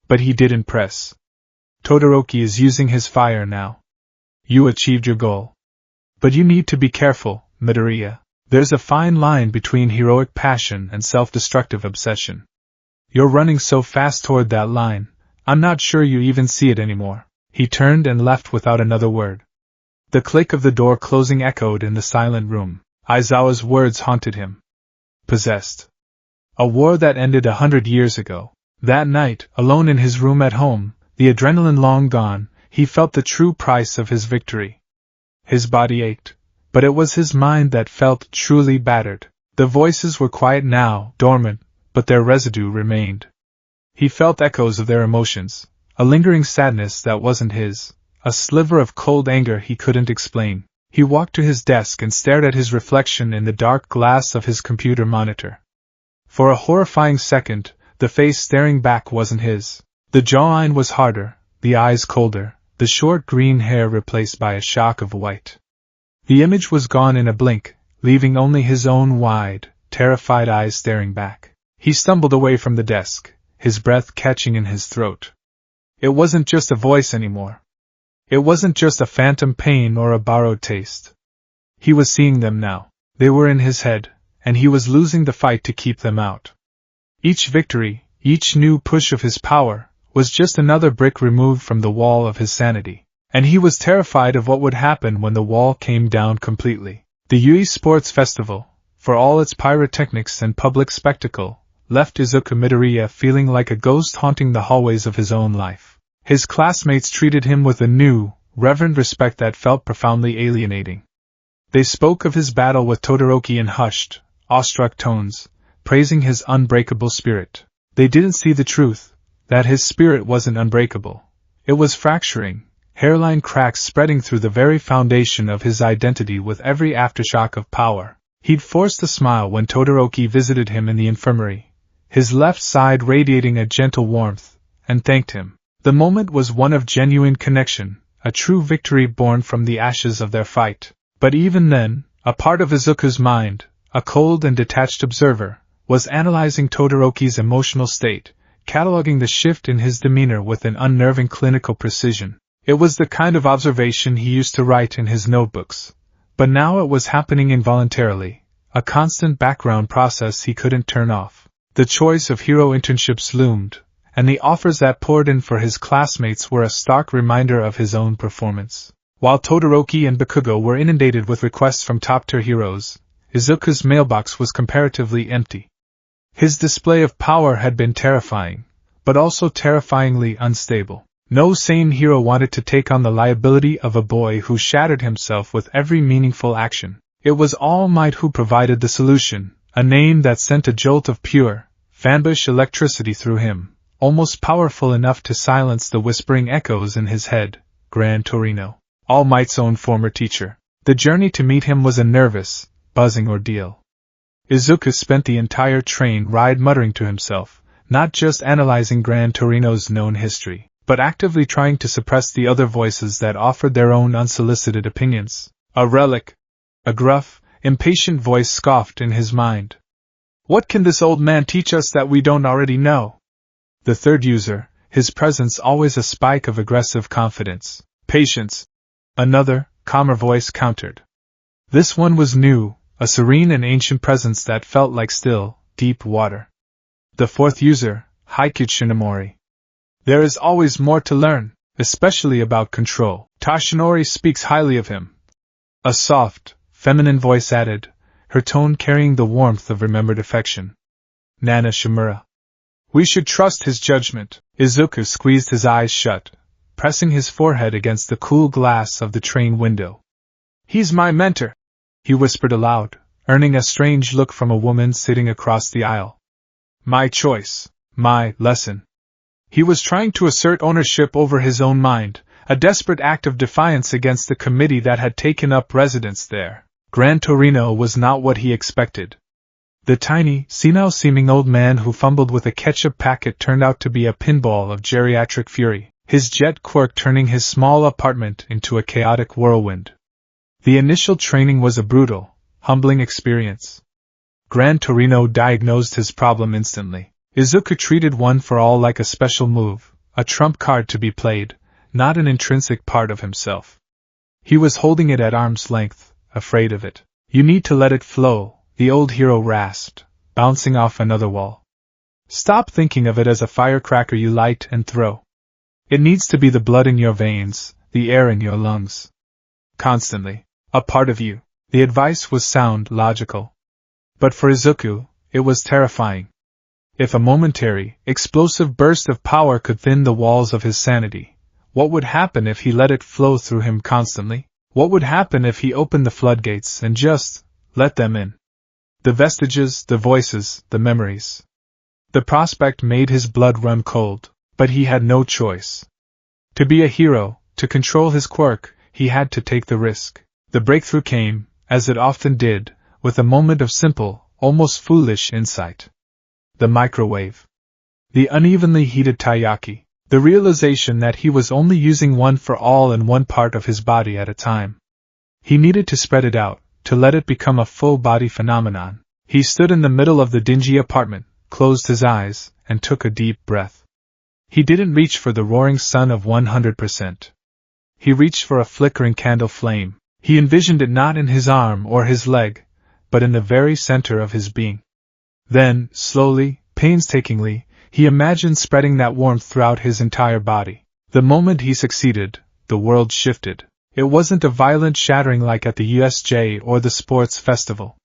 But he didn't press. Todoroki is using his fire now. You achieved your goal. But you need to be careful, Midoriya. There's a fine line between heroic passion and self-destructive obsession. You're running so fast toward that line, I'm not sure you even see it anymore. He turned and left without another word. The click of the door closing echoed in the silent room. Aizawa's words haunted him. Possessed. A war that ended 100 years ago. That night, alone in his room at home, the adrenaline long gone, he felt the true price of his victory. His body ached, but it was his mind that felt truly battered. The voices were quiet now, dormant, but their residue remained. He felt echoes of their emotions, a lingering sadness that wasn't his, a sliver of cold anger he couldn't explain. He walked to his desk and stared at his reflection in the dark glass of his computer monitor. For a horrifying second, the face staring back wasn't his. The jawline was harder, the eyes colder, the short green hair replaced by a shock of white. The image was gone in a blink, leaving only his own wide, terrified eyes staring back. He stumbled away from the desk, his breath catching in his throat. It wasn't just a voice anymore. It wasn't just a phantom pain or a borrowed taste. He was seeing them now. They were in his head, and he was losing the fight to keep them out. Each victory, each new push of his power, was just another brick removed from the wall of his sanity. And he was terrified of what would happen when the wall came down completely. The Yui Sports Festival, for all its pyrotechnics and public spectacle, left Izuku Midoriya feeling like a ghost haunting the hallways of his own life. His classmates treated him with a new, reverent respect that felt profoundly alienating. They spoke of his battle with Todoroki in hushed, awestruck tones, praising his unbreakable spirit. They didn't see the truth, that his spirit wasn't unbreakable. It was fracturing, hairline cracks spreading through the very foundation of his identity with every aftershock of power. He'd forced a smile when Todoroki visited him in the infirmary, his left side radiating a gentle warmth, and thanked him. The moment was one of genuine connection, a true victory born from the ashes of their fight. But even then, A part of Izuku's mind, a cold and detached observer, was analyzing Todoroki's emotional state, cataloging the shift in his demeanor with an unnerving clinical precision. It was the kind of observation he used to write in his notebooks, but now it was happening involuntarily, a constant background process he couldn't turn off. The choice of hero internships loomed, and the offers that poured in for his classmates were a stark reminder of his own performance. While Todoroki and Bakugo were inundated with requests from top-tier heroes, Izuku's mailbox was comparatively empty. His display of power had been terrifying, but also terrifyingly unstable. No sane hero wanted to take on the liability of a boy who shattered himself with every meaningful action. It was All Might who provided the solution, a name that sent a jolt of pure, fanbush electricity through him, almost powerful enough to silence the whispering echoes in his head. Gran Torino, All Might's own former teacher. The journey to meet him was a nervous, buzzing ordeal. Izuku spent the entire train ride muttering to himself, not just analyzing Gran Torino's known history, but actively trying to suppress the other voices that offered their own unsolicited opinions. A relic! A gruff, impatient voice scoffed in his mind. What can this old man teach us that we don't already know? The third user, his presence always a spike of aggressive confidence. Patience! Another, calmer voice countered. This one was new, a serene and ancient presence that felt like still, deep water. The fourth user, Haikyuu Shinomori. There is always more to learn, especially about control. Tashinori speaks highly of him. A soft, feminine voice added, her tone carrying the warmth of remembered affection. Nana Shimura. We should trust his judgment. Izuku squeezed his eyes shut, pressing his forehead against the cool glass of the train window. He's my mentor, he whispered aloud, earning a strange look from a woman sitting across the aisle. My choice, my lesson. He was trying to assert ownership over his own mind, a desperate act of defiance against the committee that had taken up residence there. Gran Torino was not what he expected. The tiny, senile-seeming old man who fumbled with a ketchup packet turned out to be a pinball of geriatric fury, his jet quirk turning his small apartment into a chaotic whirlwind. The initial training was a brutal, humbling experience. Gran Torino diagnosed his problem instantly. Izuku treated One for All like a special move, a trump card to be played, not an intrinsic part of himself. He was holding it at arm's length, afraid of it. You need to let it flow, the old hero rasped, bouncing off another wall. Stop thinking of it as a firecracker you light and throw. It needs to be the blood in your veins, the air in your lungs. Constantly. A part of you. The advice was sound, logical. But for Izuku, it was terrifying. If a momentary, explosive burst of power could thin the walls of his sanity, what would happen if he let it flow through him constantly? What would happen if he opened the floodgates and just let them in? The vestiges, the voices, the memories. The prospect made his blood run cold, but he had no choice. To be a hero, to control his quirk, he had to take the risk. The breakthrough came, as it often did, with a moment of simple, almost foolish insight. The microwave. The unevenly heated taiyaki. The realization that he was only using One for All in one part of his body at a time. He needed to spread it out, to let it become a full-body phenomenon. He stood in the middle of the dingy apartment, closed his eyes, and took a deep breath. He didn't reach for the roaring sun of 100%. He reached for a flickering candle flame. He envisioned it not in his arm or his leg, but in the very center of his being. Then, slowly, painstakingly, he imagined spreading that warmth throughout his entire body. The moment he succeeded, the world shifted. It wasn't a violent shattering like at the USJ or the sports festival.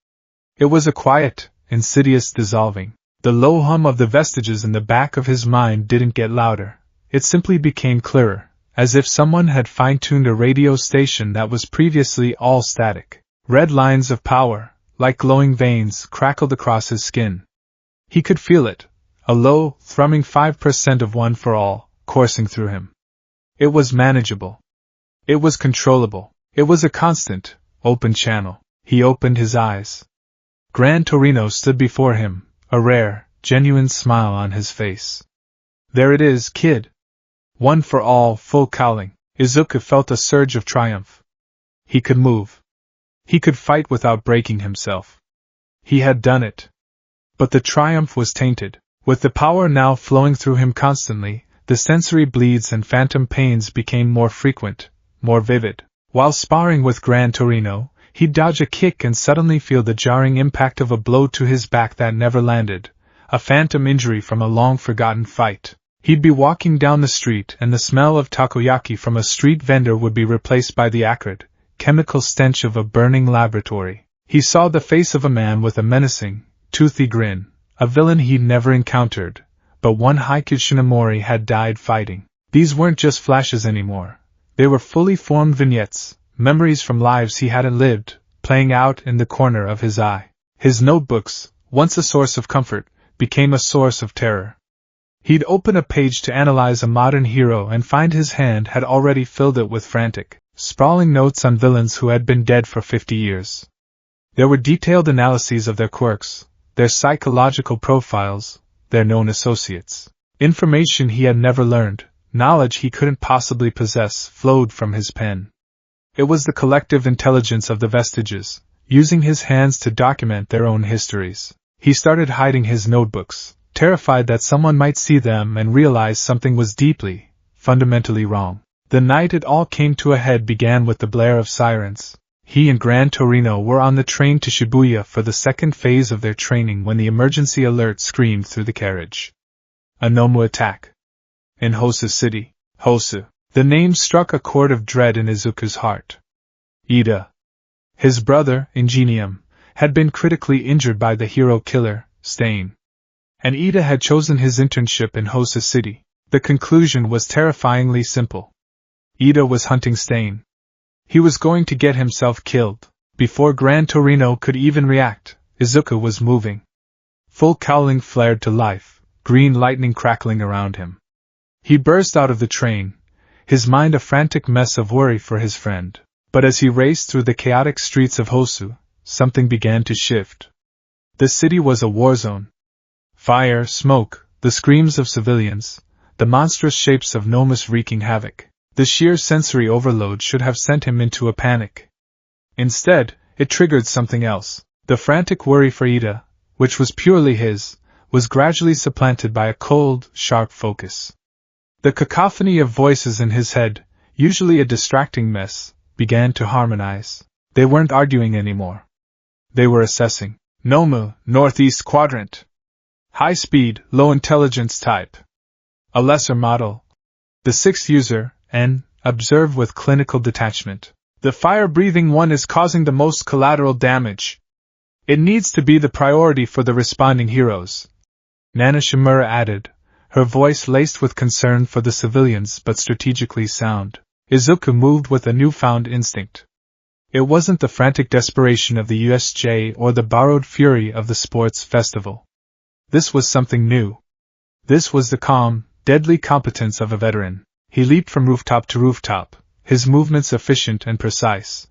It was a quiet, insidious dissolving. The low hum of the vestiges in the back of his mind didn't get louder. It simply became clearer, as if someone had fine-tuned a radio station that was previously all static. Red lines of power, like glowing veins, crackled across his skin. He could feel it, a low, thrumming 5% of One for All, coursing through him. It was manageable. It was controllable. It was a constant, open channel. He opened his eyes. Gran Torino stood before him, a rare, genuine smile on his face. There it is, kid. One for All, full cowling. Izuku felt a surge of triumph. He could move. He could fight without breaking himself. He had done it. But the triumph was tainted. With the power now flowing through him constantly, the sensory bleeds and phantom pains became more frequent, more vivid. While sparring with Gran Torino, he'd dodge a kick and suddenly feel the jarring impact of a blow to his back that never landed, a phantom injury from a long-forgotten fight. He'd be walking down the street and the smell of takoyaki from a street vendor would be replaced by the acrid, chemical stench of a burning laboratory. He saw the face of a man with a menacing, toothy grin, a villain he'd never encountered, but one Haiku Shinomori had died fighting. These weren't just flashes anymore. They were fully formed vignettes, memories from lives he hadn't lived, playing out in the corner of his eye. His notebooks, once a source of comfort, became a source of terror. He'd open a page to analyze a modern hero and find his hand had already filled it with frantic, sprawling notes on villains who had been dead for 50 years. There were detailed analyses of their quirks, their psychological profiles, their known associates. Information he had never learned, knowledge he couldn't possibly possess, flowed from his pen. It was the collective intelligence of the vestiges, using his hands to document their own histories. He started hiding his notebooks, terrified that someone might see them and realize something was deeply, fundamentally wrong. The night it all came to a head began with the blare of sirens. He and Gran Torino were on the train to Shibuya for the second phase of their training when the emergency alert screamed through the carriage. A Nomu attack. In Hosu City. Hosu. The name struck a chord of dread in Izuku's heart. Ida. His brother, Ingenium, had been critically injured by the hero killer, Stain. And Ida had chosen his internship in Hosu City. The conclusion was terrifyingly simple. Ida was hunting Stain. He was going to get himself killed. Before Gran Torino could even react, Izuku was moving. Full cowling flared to life, green lightning crackling around him. He burst out of the train, his mind a frantic mess of worry for his friend. But as he raced through the chaotic streets of Hosu, something began to shift. The city was a war zone. Fire, smoke, the screams of civilians, the monstrous shapes of Nomus wreaking havoc. The sheer sensory overload should have sent him into a panic. Instead, it triggered something else. The frantic worry for Ida, which was purely his, was gradually supplanted by a cold, sharp focus. The cacophony of voices in his head, usually a distracting mess, began to harmonize. They weren't arguing anymore. They were assessing. Nomu, Northeast Quadrant. High speed, low intelligence type. A lesser model. The sixth user, N, observed with clinical detachment. The fire-breathing one is causing the most collateral damage. It needs to be the priority for the responding heroes. Nana Shimura added, her voice laced with concern for the civilians but strategically sound. Izuku moved with a newfound instinct. It wasn't the frantic desperation of the USJ or the borrowed fury of the sports festival. This was something new. This was the calm, deadly competence of a veteran. He leaped from rooftop to rooftop, his movements efficient and precise.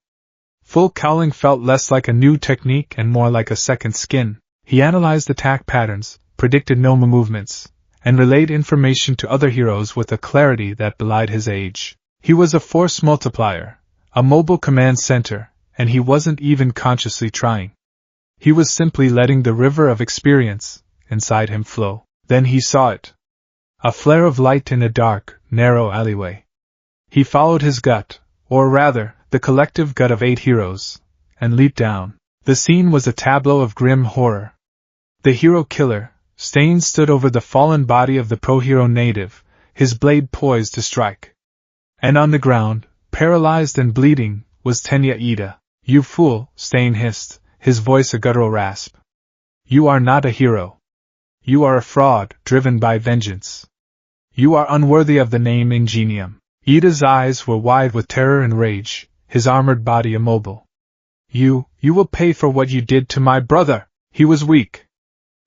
Full cowling felt less like a new technique and more like a second skin. He analyzed attack patterns, predicted Nomu movements, and relayed information to other heroes with a clarity that belied his age. He was a force multiplier, a mobile command center, and he wasn't even consciously trying. He was simply letting the river of experience inside him flow. Then he saw it. A flare of light in a dark, narrow alleyway. He followed his gut, or rather, the collective gut of 8 heroes, and leaped down. The scene was a tableau of grim horror. The hero killer, Stain, stood over the fallen body of the pro-hero native, his blade poised to strike. And on the ground, paralyzed and bleeding, was Tenya Ida. You fool, Stain hissed, his voice a guttural rasp. You are not a hero. You are a fraud, driven by vengeance. You are unworthy of the name Ingenium. Ida's eyes were wide with terror and rage, his armored body immobile. You will pay for what you did to my brother. He was weak.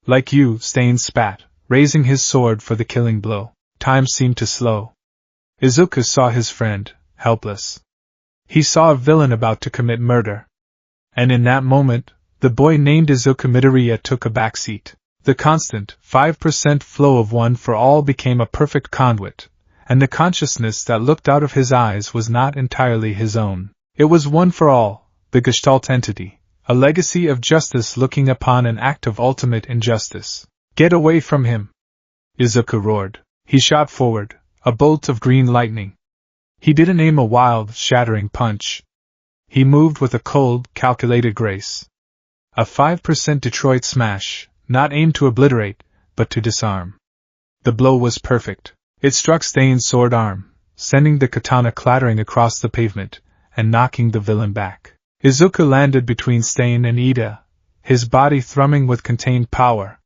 Like you, Stain spat, raising his sword for the killing blow. Time seemed to slow. Izuku saw his friend, helpless. He saw a villain about to commit murder. And in that moment, the boy named Izuku Midoriya took a back seat. The constant, 5% flow of one for all became a perfect conduit, and the consciousness that looked out of his eyes was not entirely his own. It was one for all, the Gestalt entity, a legacy of justice looking upon an act of ultimate injustice. Get away from him! Izuku roared. He shot forward, a bolt of green lightning. He didn't aim a wild, shattering punch. He moved with a cold, calculated grace. A 5% Detroit smash, not aimed to obliterate, but to disarm. The blow was perfect. It struck Stain's sword arm, sending the katana clattering across the pavement, and knocking the villain back. Izuku landed between Stain and Ida, his body thrumming with contained power.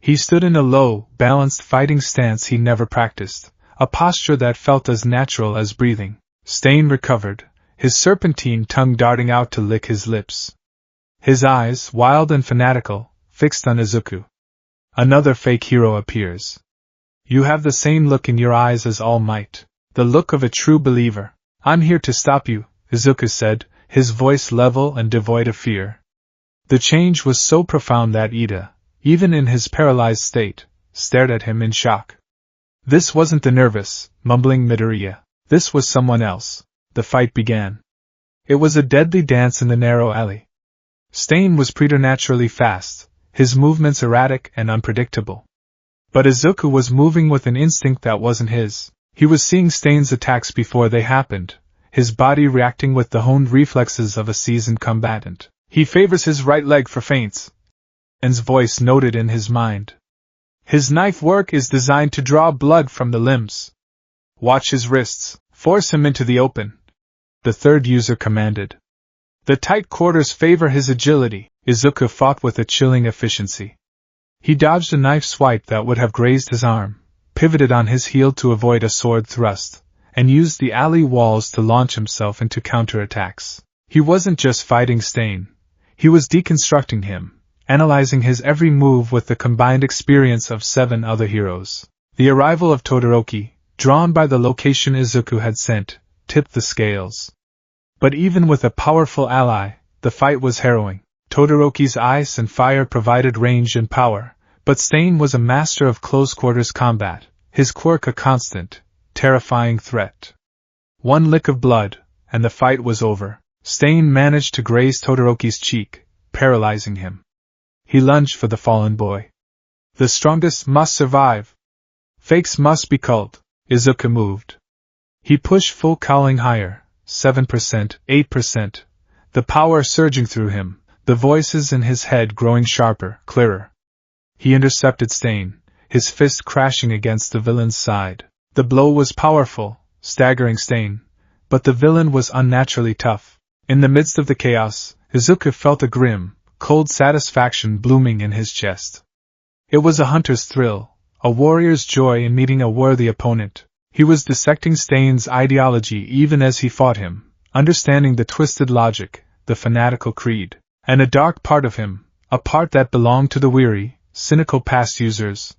He stood in a low, balanced fighting stance he never practiced, a posture that felt as natural as breathing. Stain recovered, his serpentine tongue darting out to lick his lips. His eyes, wild and fanatical, fixed on Izuku. Another fake hero appears. You have the same look in your eyes as All Might, the look of a true believer. I'm here to stop you, Izuku said, his voice level and devoid of fear. The change was so profound that Ida, even in his paralyzed state, stared at him in shock. This wasn't the nervous, mumbling Midoriya. This was someone else. The fight began. It was a deadly dance in the narrow alley. Stain was preternaturally fast, his movements erratic and unpredictable. But Izuku was moving with an instinct that wasn't his. He was seeing Stain's attacks before they happened, his body reacting with the honed reflexes of a seasoned combatant. He favors his right leg for feints, Stain's voice noted in his mind. His knife work is designed to draw blood from the limbs. Watch his wrists, force him into the open, the third user commanded. The tight quarters favor his agility. Izuku fought with a chilling efficiency. He dodged a knife swipe that would have grazed his arm, pivoted on his heel to avoid a sword thrust, and used the alley walls to launch himself into counterattacks. He wasn't just fighting Stain. He was deconstructing him, analyzing his every move with the combined experience of 7 other heroes. The arrival of Todoroki, drawn by the location Izuku had sent, tipped the scales. But even with a powerful ally, the fight was harrowing. Todoroki's ice and fire provided range and power, but Stain was a master of close-quarters combat, his quirk a constant, terrifying threat. One lick of blood, and the fight was over. Stain managed to graze Todoroki's cheek, paralyzing him. He lunged for the fallen boy. The strongest must survive. Fakes must be culled. Izuku moved. He pushed full cowling higher, 7%, 8%, the power surging through him, the voices in his head growing sharper, clearer. He intercepted Stain, his fist crashing against the villain's side. The blow was powerful, staggering Stain, but the villain was unnaturally tough. In the midst of the chaos, Izuku felt a grim, cold satisfaction blooming in his chest. It was a hunter's thrill, a warrior's joy in meeting a worthy opponent. He was dissecting Stain's ideology even as he fought him, understanding the twisted logic, the fanatical creed. And a dark part of him, a part that belonged to the weary, cynical past users,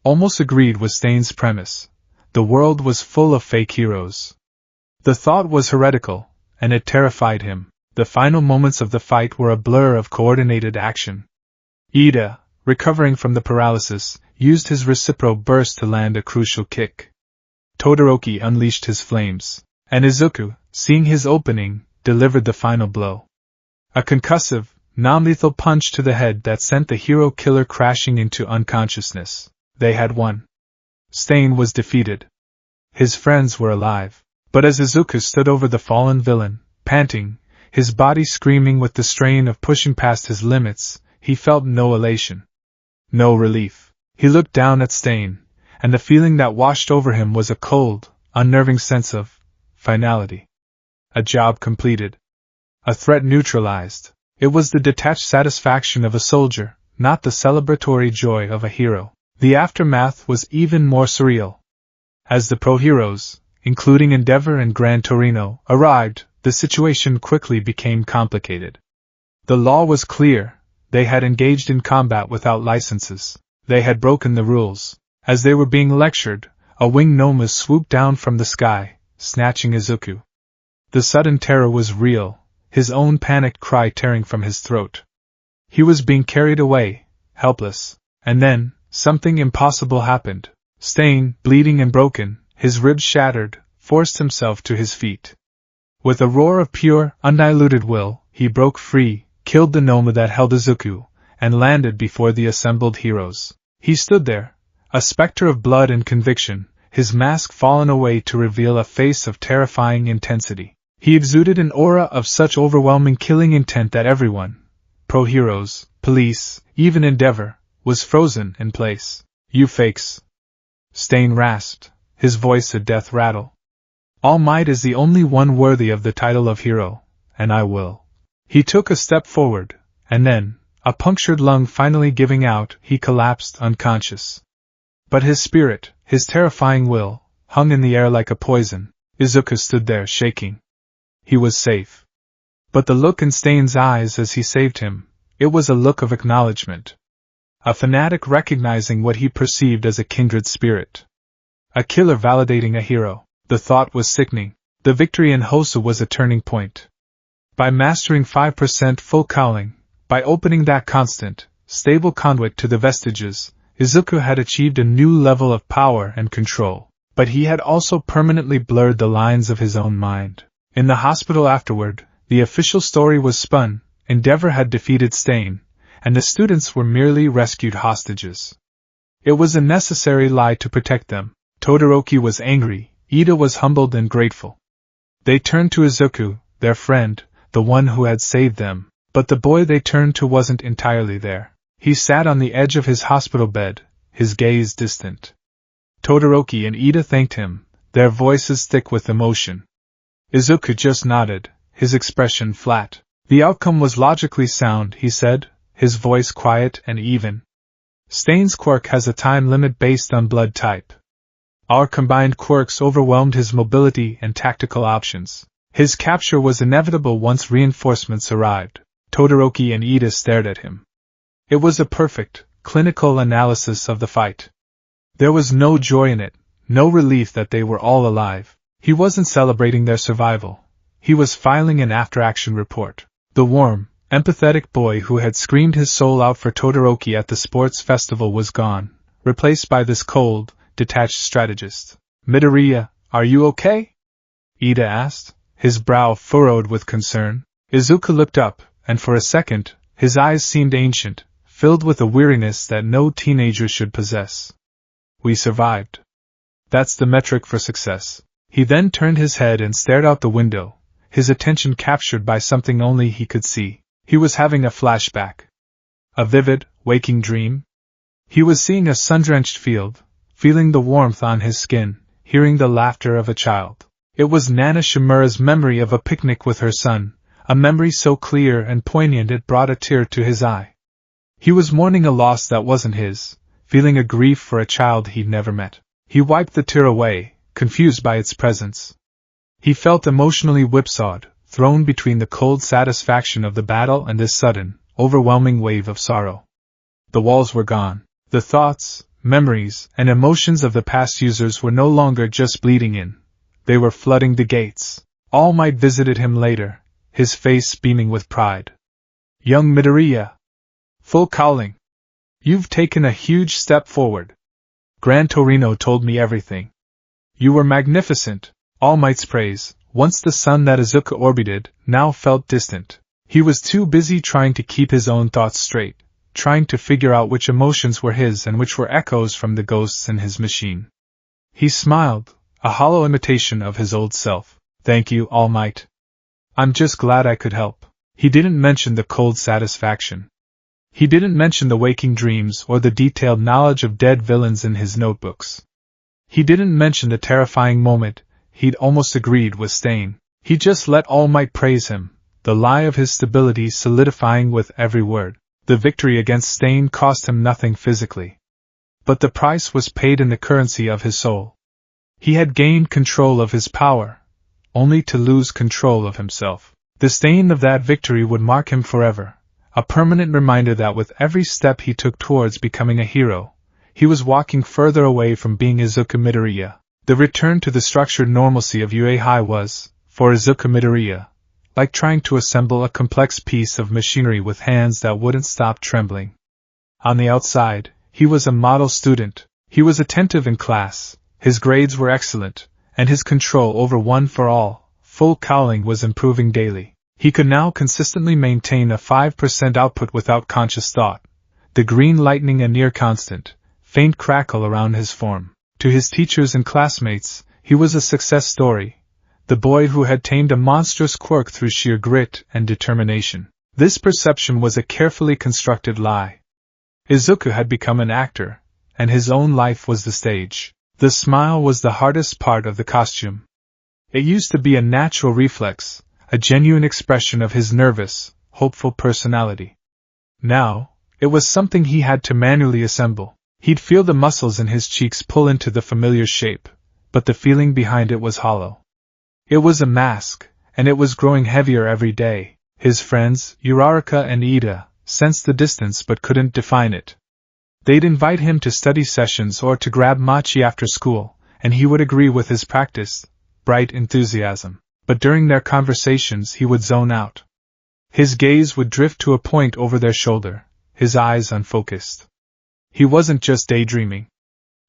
almost agreed with Stain's premise. The world was full of fake heroes. The thought was heretical, and it terrified him. The final moments of the fight were a blur of coordinated action. Ida, recovering from the paralysis, used his recipro burst to land a crucial kick. Todoroki unleashed his flames, and Izuku, seeing his opening, delivered the final blow. A concussive, non-lethal punch to the head that sent the hero-killer crashing into unconsciousness. They had won. Stain was defeated. His friends were alive. But as Izuku stood over the fallen villain, panting, his body screaming with the strain of pushing past his limits, he felt no elation. No relief. He looked down at Stain, and the feeling that washed over him was a cold, unnerving sense of finality. A job completed. A threat neutralized. It was the detached satisfaction of a soldier, not the celebratory joy of a hero. The aftermath was even more surreal. As the pro-heroes, including Endeavor and Gran Torino, arrived, the situation quickly became complicated. The law was clear. They had engaged in combat without licenses. They had broken the rules. As they were being lectured, a winged gnome swooped down from the sky, snatching Izuku. The sudden terror was real, his own panicked cry tearing from his throat. He was being carried away, helpless, and then, something impossible happened. Stain, bleeding and broken, his ribs shattered, forced himself to his feet. With a roar of pure, undiluted will, he broke free, killed the Noma that held Izuku, and landed before the assembled heroes. He stood there, a specter of blood and conviction, his mask fallen away to reveal a face of terrifying intensity. He exuded an aura of such overwhelming killing intent that everyone, pro-heroes, police, even Endeavor, was frozen in place. "You fakes!" Stain rasped, his voice a death rattle. "All Might is the only one worthy of the title of hero, and I will." He took a step forward, and then, a punctured lung finally giving out, he collapsed unconscious. But his spirit, his terrifying will, hung in the air like a poison. Izuku stood there shaking. He was safe. But the look in Stain's eyes as he saved him, it was a look of acknowledgement. A fanatic recognizing what he perceived as a kindred spirit. A killer validating a hero. The thought was sickening. The victory in Hosu was a turning point. By mastering 5% full cowling, by opening that constant, stable conduit to the vestiges, Izuku had achieved a new level of power and control. But he had also permanently blurred the lines of his own mind. In the hospital afterward, the official story was spun. Endeavor had defeated Stain, and the students were merely rescued hostages. It was a necessary lie to protect them. Todoroki was angry, Ida was humbled and grateful. They turned to Izuku, their friend, the one who had saved them, but the boy they turned to wasn't entirely there. He sat on the edge of his hospital bed, his gaze distant. Todoroki and Ida thanked him, their voices thick with emotion. Izuku just nodded, his expression flat. "The outcome was logically sound," he said, his voice quiet and even. "Stain's quirk has a time limit based on blood type. Our combined quirks overwhelmed his mobility and tactical options. His capture was inevitable once reinforcements arrived." Todoroki and Ida stared at him. It was a perfect, clinical analysis of the fight. There was no joy in it, no relief that they were all alive. He wasn't celebrating their survival. He was filing an after-action report. The warm, empathetic boy who had screamed his soul out for Todoroki at the sports festival was gone, replaced by this cold, detached strategist. "Midoriya, are you okay?" Ida asked, his brow furrowed with concern. Izuku looked up, and for a second, his eyes seemed ancient, filled with a weariness that no teenager should possess. "We survived. That's the metric for success." He then turned his head and stared out the window, his attention captured by something only he could see. He was having a flashback. A vivid, waking dream. He was seeing a sun-drenched field, feeling the warmth on his skin, hearing the laughter of a child. It was Nana Shimura's memory of a picnic with her son, a memory so clear and poignant it brought a tear to his eye. He was mourning a loss that wasn't his, feeling a grief for a child he'd never met. He wiped the tear away, confused by its presence. He felt emotionally whipsawed, thrown between the cold satisfaction of the battle and this sudden, overwhelming wave of sorrow. The walls were gone. The thoughts, memories, and emotions of the past users were no longer just bleeding in. They were flooding the gates. All Might visited him later, his face beaming with pride. "Young Midoriya. Full cowling. You've taken a huge step forward. Gran Torino told me everything. You were magnificent." All Might's praise, once the sun that Izuku orbited, now felt distant. He was too busy trying to keep his own thoughts straight, trying to figure out which emotions were his and which were echoes from the ghosts in his machine. He smiled, a hollow imitation of his old self. "Thank you, All Might. I'm just glad I could help." He didn't mention the cold satisfaction. He didn't mention the waking dreams or the detailed knowledge of dead villains in his notebooks. He didn't mention the terrifying moment he'd almost agreed with Stain. He just let All Might praise him, the lie of his stability solidifying with every word. The victory against Stain cost him nothing physically. But the price was paid in the currency of his soul. He had gained control of his power, only to lose control of himself. The stain of that victory would mark him forever, a permanent reminder that with every step he took towards becoming a hero, he was walking further away from being Izuku Midoriya. The return to the structured normalcy of UA High was, for Izuku Midoriya, like trying to assemble a complex piece of machinery with hands that wouldn't stop trembling. On the outside, he was a model student. He was attentive in class, his grades were excellent, and his control over one for all, full cowling was improving daily. He could now consistently maintain a 5% output without conscious thought, the green lightning a near constant, faint crackle around his form. To his teachers and classmates, he was a success story, the boy who had tamed a monstrous quirk through sheer grit and determination. This perception was a carefully constructed lie. Izuku had become an actor, and his own life was the stage. The smile was the hardest part of the costume. It used to be a natural reflex, a genuine expression of his nervous, hopeful personality. Now, it was something he had to manually assemble. He'd feel the muscles in his cheeks pull into the familiar shape, but the feeling behind it was hollow. It was a mask, and it was growing heavier every day. His friends, Uraraka and Ida, sensed the distance but couldn't define it. They'd invite him to study sessions or to grab matcha after school, and he would agree with his practiced, bright enthusiasm. But during their conversations he would zone out. His gaze would drift to a point over their shoulder, his eyes unfocused. He wasn't just daydreaming.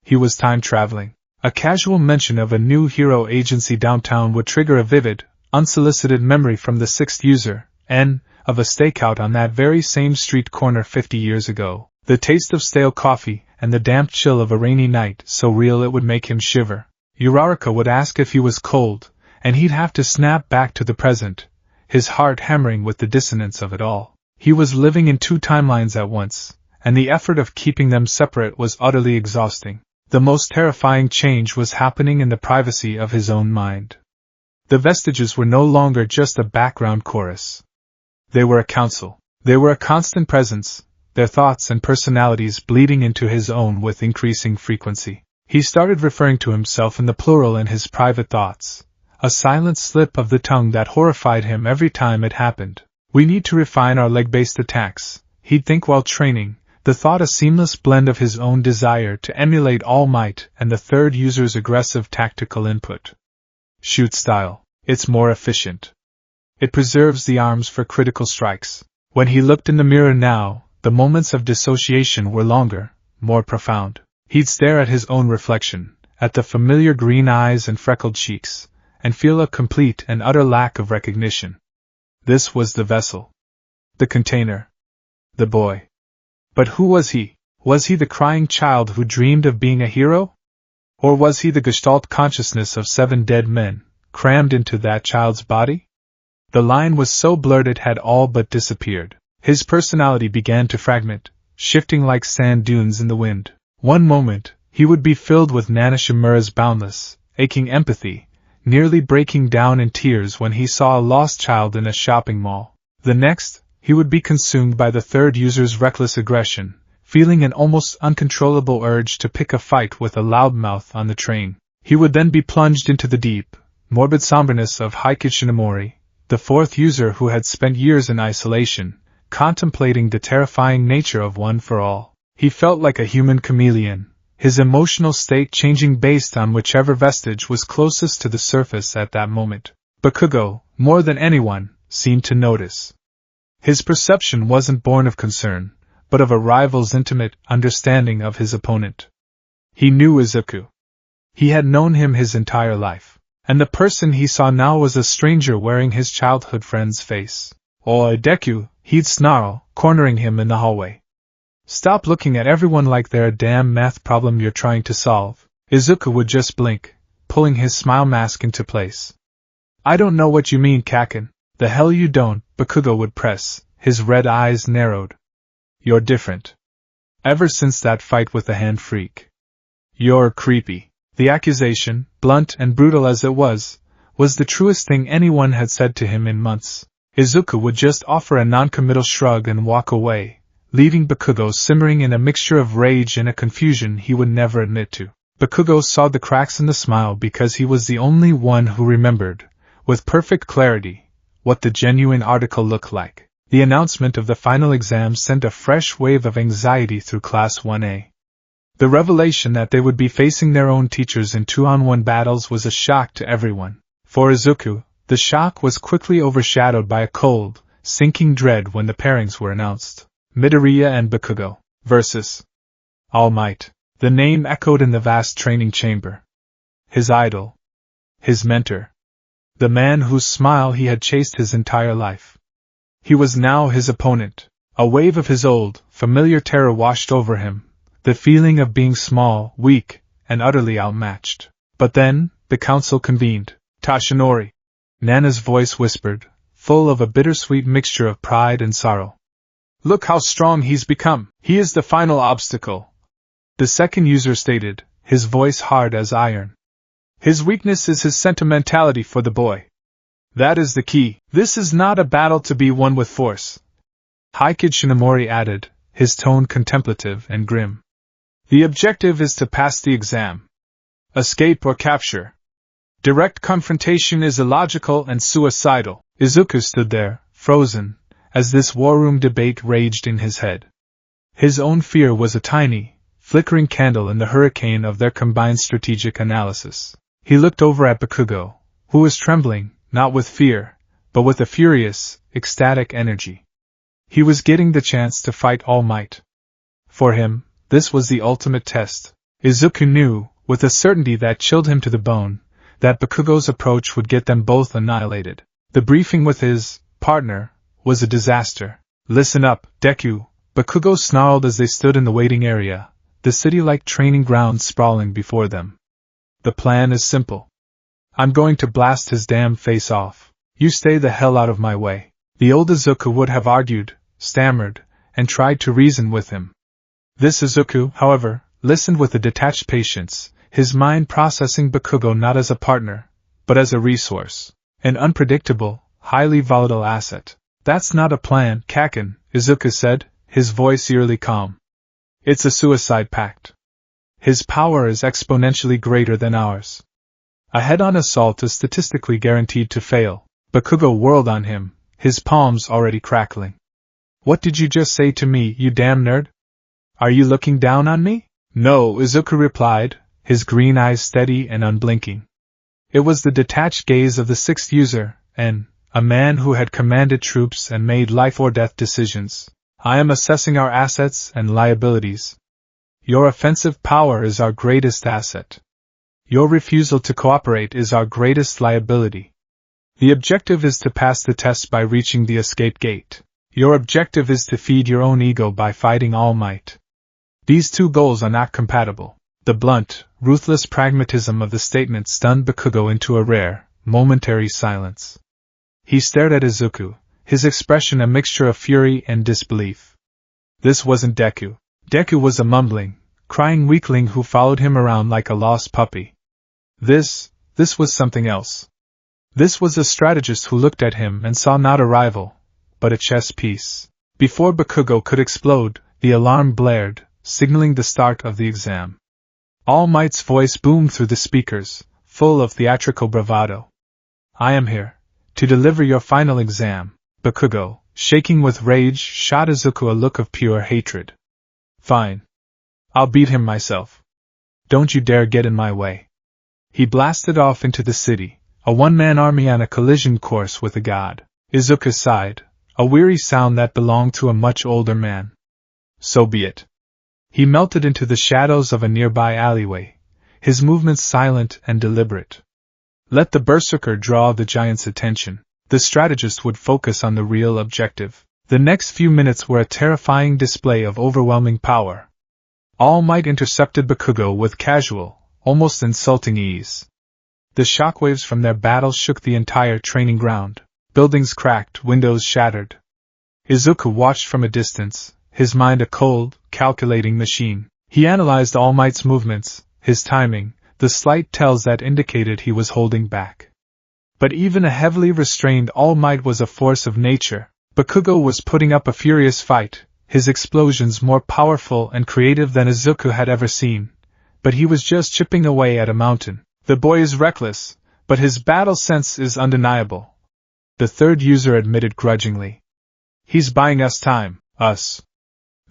He was time-traveling. A casual mention of a new hero agency downtown would trigger a vivid, unsolicited memory from the sixth user, N, of a stakeout on that very same street corner 50 years ago. The taste of stale coffee and the damp chill of a rainy night so real it would make him shiver. Uraraka would ask if he was cold, and he'd have to snap back to the present, his heart hammering with the dissonance of it all. He was living in two timelines at once, and the effort of keeping them separate was utterly exhausting. The most terrifying change was happening in the privacy of his own mind. The vestiges were no longer just a background chorus. They were a council. They were a constant presence, their thoughts and personalities bleeding into his own with increasing frequency. He started referring to himself in the plural in his private thoughts, a silent slip of the tongue that horrified him every time it happened. We need to refine our leg-based attacks, he'd think while training, the thought a seamless blend of his own desire to emulate All Might and the third user's aggressive tactical input. Shoot style. It's more efficient. It preserves the arms for critical strikes. When he looked in the mirror now, the moments of dissociation were longer, more profound. He'd stare at his own reflection, at the familiar green eyes and freckled cheeks, and feel a complete and utter lack of recognition. This was the vessel. The container. The boy. But who was he? Was he the crying child who dreamed of being a hero? Or was he the gestalt consciousness of 7 dead men, crammed into that child's body? The line was so blurred it had all but disappeared. His personality began to fragment, shifting like sand dunes in the wind. One moment, he would be filled with Nana Shimura's boundless, aching empathy, nearly breaking down in tears when he saw a lost child in a shopping mall. The next, he would be consumed by the third user's reckless aggression, feeling an almost uncontrollable urge to pick a fight with a loudmouth on the train. He would then be plunged into the deep, morbid somberness of Heike Shinomori, the fourth user who had spent years in isolation, contemplating the terrifying nature of One for All. He felt like a human chameleon, his emotional state changing based on whichever vestige was closest to the surface at that moment. Bakugo, more than anyone, seemed to notice. His perception wasn't born of concern, but of a rival's intimate understanding of his opponent. He knew Izuku. He had known him his entire life, and the person he saw now was a stranger wearing his childhood friend's face. "Oi, Deku," he'd snarl, cornering him in the hallway. "Stop looking at everyone like they're a damn math problem you're trying to solve." Izuku would just blink, pulling his smile mask into place. "I don't know what you mean, Kaken." "The hell you don't," Bakugo would press, his red eyes narrowed. "You're different. Ever since that fight with the hand freak. You're creepy." The accusation, blunt and brutal as it was the truest thing anyone had said to him in months. Izuku would just offer a non-committal shrug and walk away, leaving Bakugo simmering in a mixture of rage and a confusion he would never admit to. Bakugo saw the cracks in the smile because he was the only one who remembered, with perfect clarity, what the genuine article looked like. The announcement of the final exam sent a fresh wave of anxiety through Class 1A. The revelation that they would be facing their own teachers in 2-on-1 battles was a shock to everyone. For Izuku, the shock was quickly overshadowed by a cold, sinking dread when the pairings were announced. Midoriya and Bakugo versus All Might. The name echoed in the vast training chamber. His idol. His mentor. the man whose smile he had chased his entire life. He was now his opponent. A wave of his old, familiar terror washed over him, the feeling of being small, weak, and utterly outmatched. But then, the council convened. Tashinori, Nana's voice whispered, full of a bittersweet mixture of pride and sorrow. Look how strong he's become. He is the final obstacle. The second user stated, his voice hard as iron. His weakness is his sentimentality for the boy. That is the key. This is not a battle to be won with force. Haikid Shinomori added, his tone contemplative and grim. The objective is to pass the exam. Escape or capture. Direct confrontation is illogical and suicidal. Izuku stood there, frozen, as this war-room debate raged in his head. His own fear was a tiny, flickering candle in the hurricane of their combined strategic analysis. He looked over at Bakugo, who was trembling, not with fear, but with a furious, ecstatic energy. He was getting the chance to fight All Might. For him, this was the ultimate test. Izuku knew, with a certainty that chilled him to the bone, that Bakugo's approach would get them both annihilated. The briefing with his partner was a disaster. Listen up, Deku, Bakugo snarled as they stood in the waiting area, the city-like training grounds sprawling before them. The plan is simple. I'm going to blast his damn face off. You stay the hell out of my way. The old Izuku would have argued, stammered, and tried to reason with him. This Izuku, however, listened with a detached patience, his mind processing Bakugo not as a partner, but as a resource, an unpredictable, highly volatile asset. That's not a plan, Kaken, Izuku said, his voice eerily calm. It's a suicide pact. His power is exponentially greater than ours. A head-on assault is statistically guaranteed to fail. Bakugo whirled on him, his palms already crackling. What did you just say to me, you damn nerd? Are you looking down on me? No, Izuku replied, his green eyes steady and unblinking. It was the detached gaze of the sixth user, a man who had commanded troops and made life-or-death decisions. I am assessing our assets and liabilities. Your offensive power is our greatest asset. Your refusal to cooperate is our greatest liability. The objective is to pass the test by reaching the escape gate. Your objective is to feed your own ego by fighting All Might. These two goals are not compatible. The blunt, ruthless pragmatism of the statement stunned Bakugo into a rare, momentary silence. He stared at Izuku, his expression a mixture of fury and disbelief. This wasn't Deku. Deku was a mumbling, crying weakling who followed him around like a lost puppy. This was something else. This was a strategist who looked at him and saw not a rival, but a chess piece. Before Bakugo could explode, the alarm blared, signaling the start of the exam. All Might's voice boomed through the speakers, full of theatrical bravado. I am here to deliver your final exam. Bakugo, shaking with rage, shot Izuku a look of pure hatred. Fine. I'll beat him myself. Don't you dare get in my way. He blasted off into the city, a one-man army on a collision course with a god. Izuku sighed, a weary sound that belonged to a much older man. So be it. He melted into the shadows of a nearby alleyway, his movements silent and deliberate. Let the berserker draw the giant's attention. The strategist would focus on the real objective. The next few minutes were a terrifying display of overwhelming power. All Might intercepted Bakugo with casual, almost insulting ease. The shockwaves from their battles shook the entire training ground. Buildings cracked, windows shattered. Izuku watched from a distance, his mind a cold, calculating machine. He analyzed All Might's movements, his timing, the slight tells that indicated he was holding back. But even a heavily restrained All Might was a force of nature. Bakugo was putting up a furious fight, his explosions more powerful and creative than Izuku had ever seen. But he was just chipping away at a mountain. The boy is reckless, but his battle sense is undeniable. The third user admitted grudgingly. He's buying us time, us.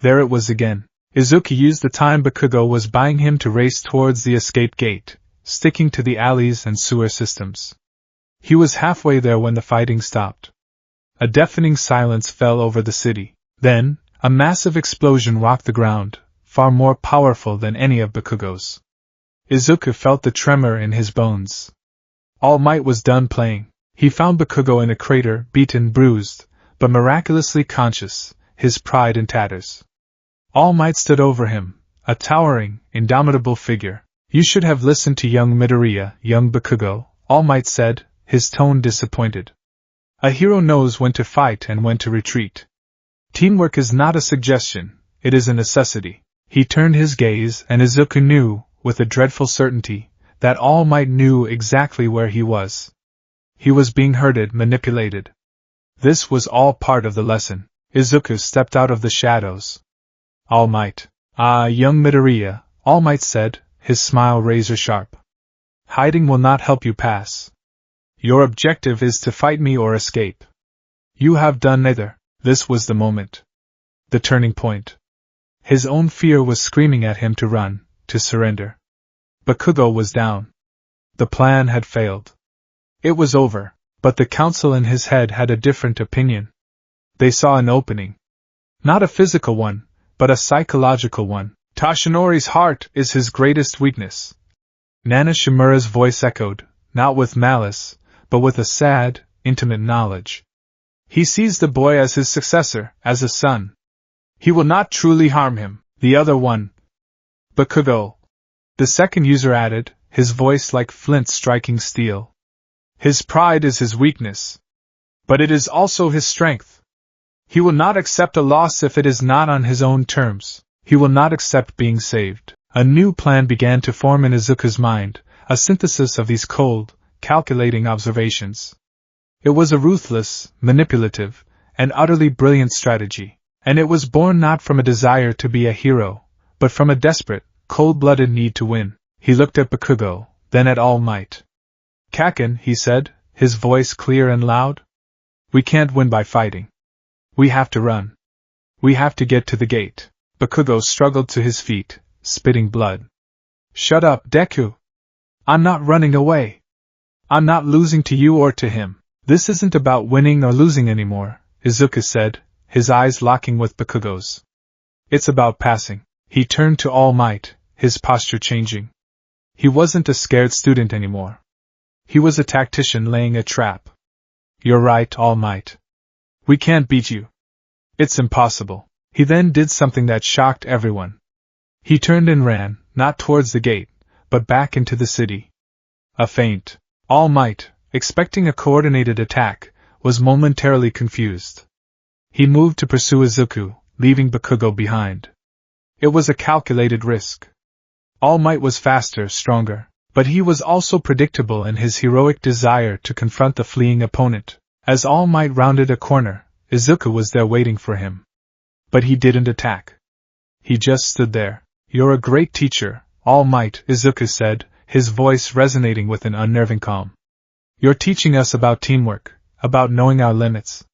There it was again. Izuku used the time Bakugo was buying him to race towards the escape gate, sticking to the alleys and sewer systems. He was halfway there when the fighting stopped. A deafening silence fell over the city. Then, a massive explosion rocked the ground, far more powerful than any of Bakugo's. Izuku felt the tremor in his bones. All Might was done playing. He found Bakugo in a crater, beaten, bruised, but miraculously conscious, his pride in tatters. All Might stood over him, a towering, indomitable figure. You should have listened to young Midoriya, young Bakugo, All Might said, his tone disappointed. A hero knows when to fight and when to retreat. Teamwork is not a suggestion, it is a necessity. He turned his gaze, and Izuku knew, with a dreadful certainty, that All Might knew exactly where he was. He was being herded, manipulated. This was all part of the lesson. Izuku stepped out of the shadows. All Might. Ah, young Midoriya, All Might said, his smile razor sharp. Hiding will not help you pass. Your objective is to fight me or escape. You have done neither. This was the moment. The turning point. His own fear was screaming at him to run, to surrender. Bakugo was down. The plan had failed. It was over, but the council in his head had a different opinion. They saw an opening. Not a physical one, but a psychological one. Toshinori's heart is his greatest weakness. Nana Shimura's voice echoed, not with malice, but with a sad, intimate knowledge. He sees the boy as his successor, as a son. He will not truly harm him, the other one. Bakugo. The second user added, his voice like flint striking steel. His pride is his weakness. But it is also his strength. He will not accept a loss if it is not on his own terms. He will not accept being saved. A new plan began to form in Izuku's mind, a synthesis of these cold, calculating observations. It was a ruthless, manipulative, and utterly brilliant strategy, and it was born not from a desire to be a hero, but from a desperate, cold-blooded need to win. He looked at Bakugo, then at All Might. Kaken, he said, his voice clear and loud. We can't win by fighting. We have to run. We have to get to the gate. Bakugo struggled to his feet, spitting blood. Shut up, Deku. I'm not running away. I'm not losing to you or to him. This isn't about winning or losing anymore, Izuku said, his eyes locking with Bakugo's. It's about passing. He turned to All Might, his posture changing. He wasn't a scared student anymore. He was a tactician laying a trap. You're right, All Might. We can't beat you. It's impossible. He then did something that shocked everyone. He turned and ran, not towards the gate, but back into the city. A feint. All Might, expecting a coordinated attack, was momentarily confused. He moved to pursue Izuku, leaving Bakugo behind. It was a calculated risk. All Might was faster, stronger, but he was also predictable in his heroic desire to confront the fleeing opponent. As All Might rounded a corner, Izuku was there waiting for him. But he didn't attack. He just stood there. You're a great teacher, All Might, Izuku said, his voice resonating with an unnerving calm. You're teaching us about teamwork, about knowing our limits.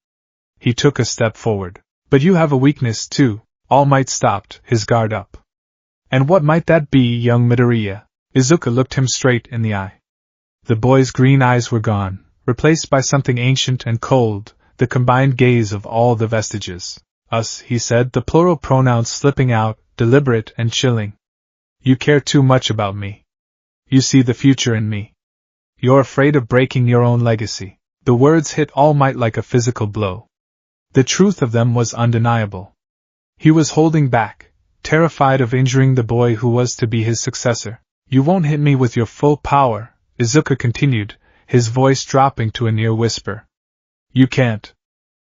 He took a step forward. But you have a weakness too. All Might stopped, his guard up. And what might that be, young Midoriya? Izuku looked him straight in the eye. The boy's green eyes were gone, replaced by something ancient and cold, the combined gaze of all the vestiges. Us, he said, the plural pronouns slipping out, deliberate and chilling. You care too much about me. You see the future in me. You're afraid of breaking your own legacy. The words hit All Might like a physical blow. The truth of them was undeniable. He was holding back, terrified of injuring the boy who was to be his successor. You won't hit me with your full power, Izuku continued, his voice dropping to a near whisper. You can't.